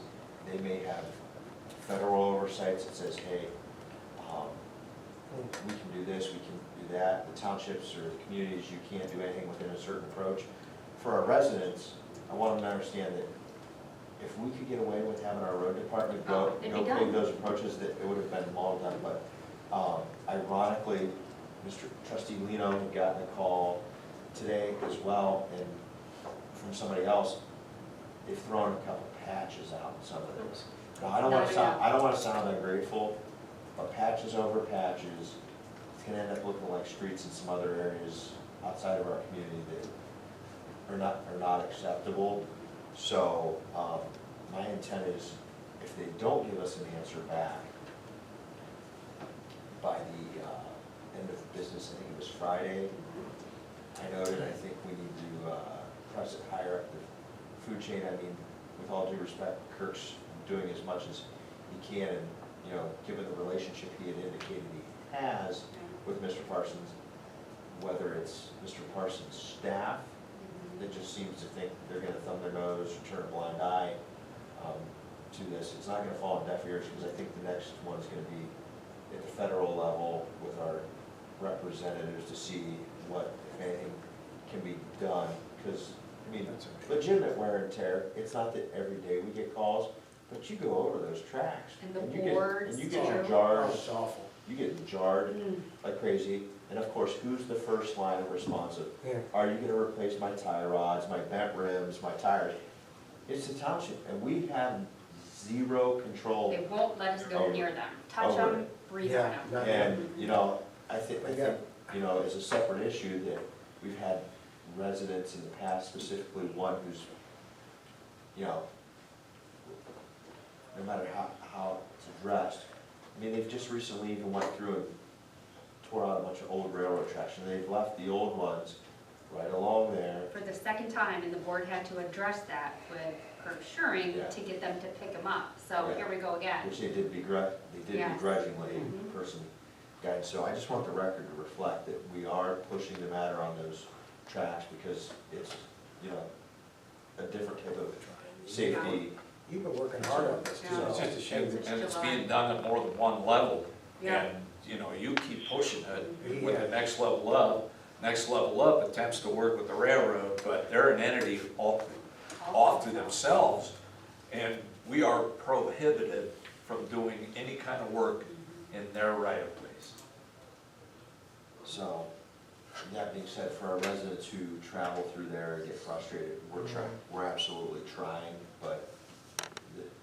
they may have federal oversights that says, hey, we can do this, we can do that. The townships or the communities, you can't do anything within a certain approach. For our residents, I want them to understand that if we could get away with having our road department go pave those approaches, that it would have been all done. But ironically, Mr. Trustee Lino had gotten a call today as well, and from somebody else, they've thrown a couple patches out in some of those. Now, I don't want to sound ungrateful, but patches over patches can end up looking like streets in some other areas outside of our community that are not acceptable. So, my intent is, if they don't give us an answer back by the, end of business, I think it was Friday, I noted, I think we need to, press it higher up the food chain. I mean, with all due respect, Kirk's doing as much as he can, and, you know, given the relationship he had indicated he has with Mr. Parsons, whether it's Mr. Parsons' staff that just seems to think they're gonna thumb their nose or turn a blind eye to this, it's not gonna fall on deaf ears, because I think the next one's gonna be at the federal level with our representatives to see what, if anything, can be done, because, I mean, legitimate wear and tear, it's not that every day we get calls, but you go over those tracks. And the you boards, And you get your too. jars, It's awful. you get jarred like crazy, and of course, who's the first line of responsive? Yeah. Are you gonna replace my tie rods, my bent rims, my tires? It's the township, and we have zero control. They won't let us go Over. near them, touch Over. them, breathe on Yeah, them. not- And, you know, I think, Yeah. you know, it's a separate issue that we've had residents in the past, specifically one who's, you know, no matter how it's addressed, I mean, they've just recently even went through and tore out a bunch of old railroad tracks, and they've left the old ones right along there. For the second time, and the board had to address that with Kirk Schuring Yeah. to get them to pick them up. So Yeah. here we go again. Which they did Yes. begrudgingly, Mhm. person guide. So I just want the record to reflect that we are pushing the matter on those tracks, because it's, you know, a different type of safety. You've been working hard on this, too. Yeah. It's just a shame. It's And it's July. being done at more than one level. Yeah. And, you know, you keep pushing it with Yeah. the next level up. Next level up attempts to work with the railroad, but they're an entity off to themselves. And we are prohibited from doing any kind of work in their right of ways. So, that being said, for our residents who travel through there and get frustrated, we're absolutely trying, but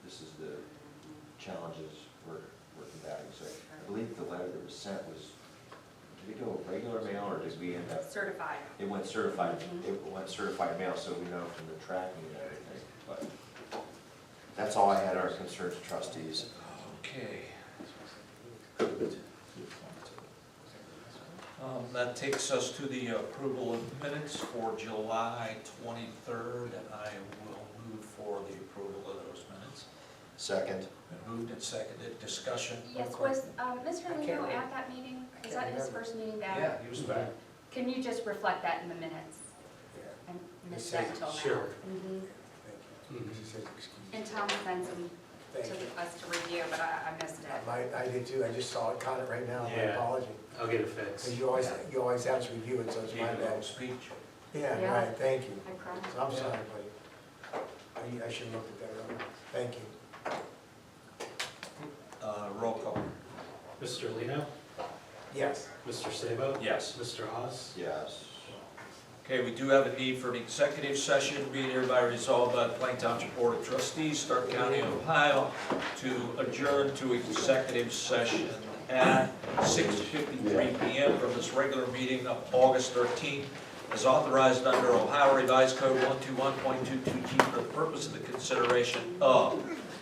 this is the challenges we're combating. So I believe the letter that was sent was, did it go regular mail, or did we end up? Certified. It went certified, it went certified mail, so we know from the tracking and everything, but that's all I had, our concerns, trustees. Okay. That takes us to the approval of minutes for July 23rd, and I will move for the approval of those minutes. Second. Been moved and seconded, discussion. Yes, was Mr. can't Lino remember. at that meeting? I Was can't that his remember. first meeting back? Yeah, he was back. Can you just reflect that in the minutes? Yeah, I missed It says that until now. sure. Mhm. thank you. She says, excuse me. And Tom sent them Thank you. to us to review, but I missed it. I did too, I just saw it, caught it right now, my Yeah. apology. I'll get it fixed. Because you always have to review it, so it's my Gave a little bad. speech. Yeah, Yeah. right, thank you. I promise. So I'm sorry, buddy. I should have looked at that earlier. Thank you. Roll call. Mr. Lino? Yes. Mr. Sabo? Yes. Mr. Hawes? Yes. Okay, we do have a need for an executive session, be it hereby resolved by the Plain Township Board of Trustees, Stark County, Ohio, to adjourn to executive session at 6:53 PM from this regular meeting of August 13th, as authorized under Ohio Revised Code 121.22G for the purpose of the consideration of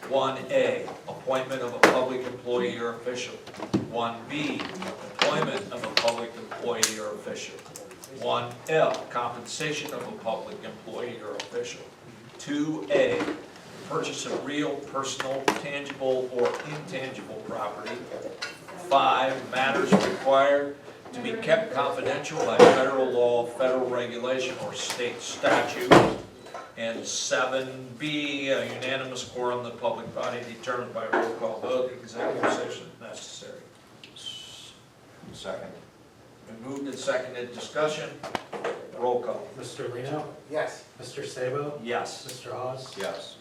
1A, appointment of a public employee or official. 1B, employment of a public employee or official. 1L, compensation of a public employee or official. 2A, purchase of real, personal, tangible, or intangible property. 5, matters required to be kept confidential by federal law, federal regulation, or state statute. And 7B, a unanimous quorum of the public body determined by roll call vote, executive session if necessary. Second. Been moved and seconded, discussion, roll call. Mr. Lino? Yes. Mr. Sabo? Yes. Mr. Hawes? Yes.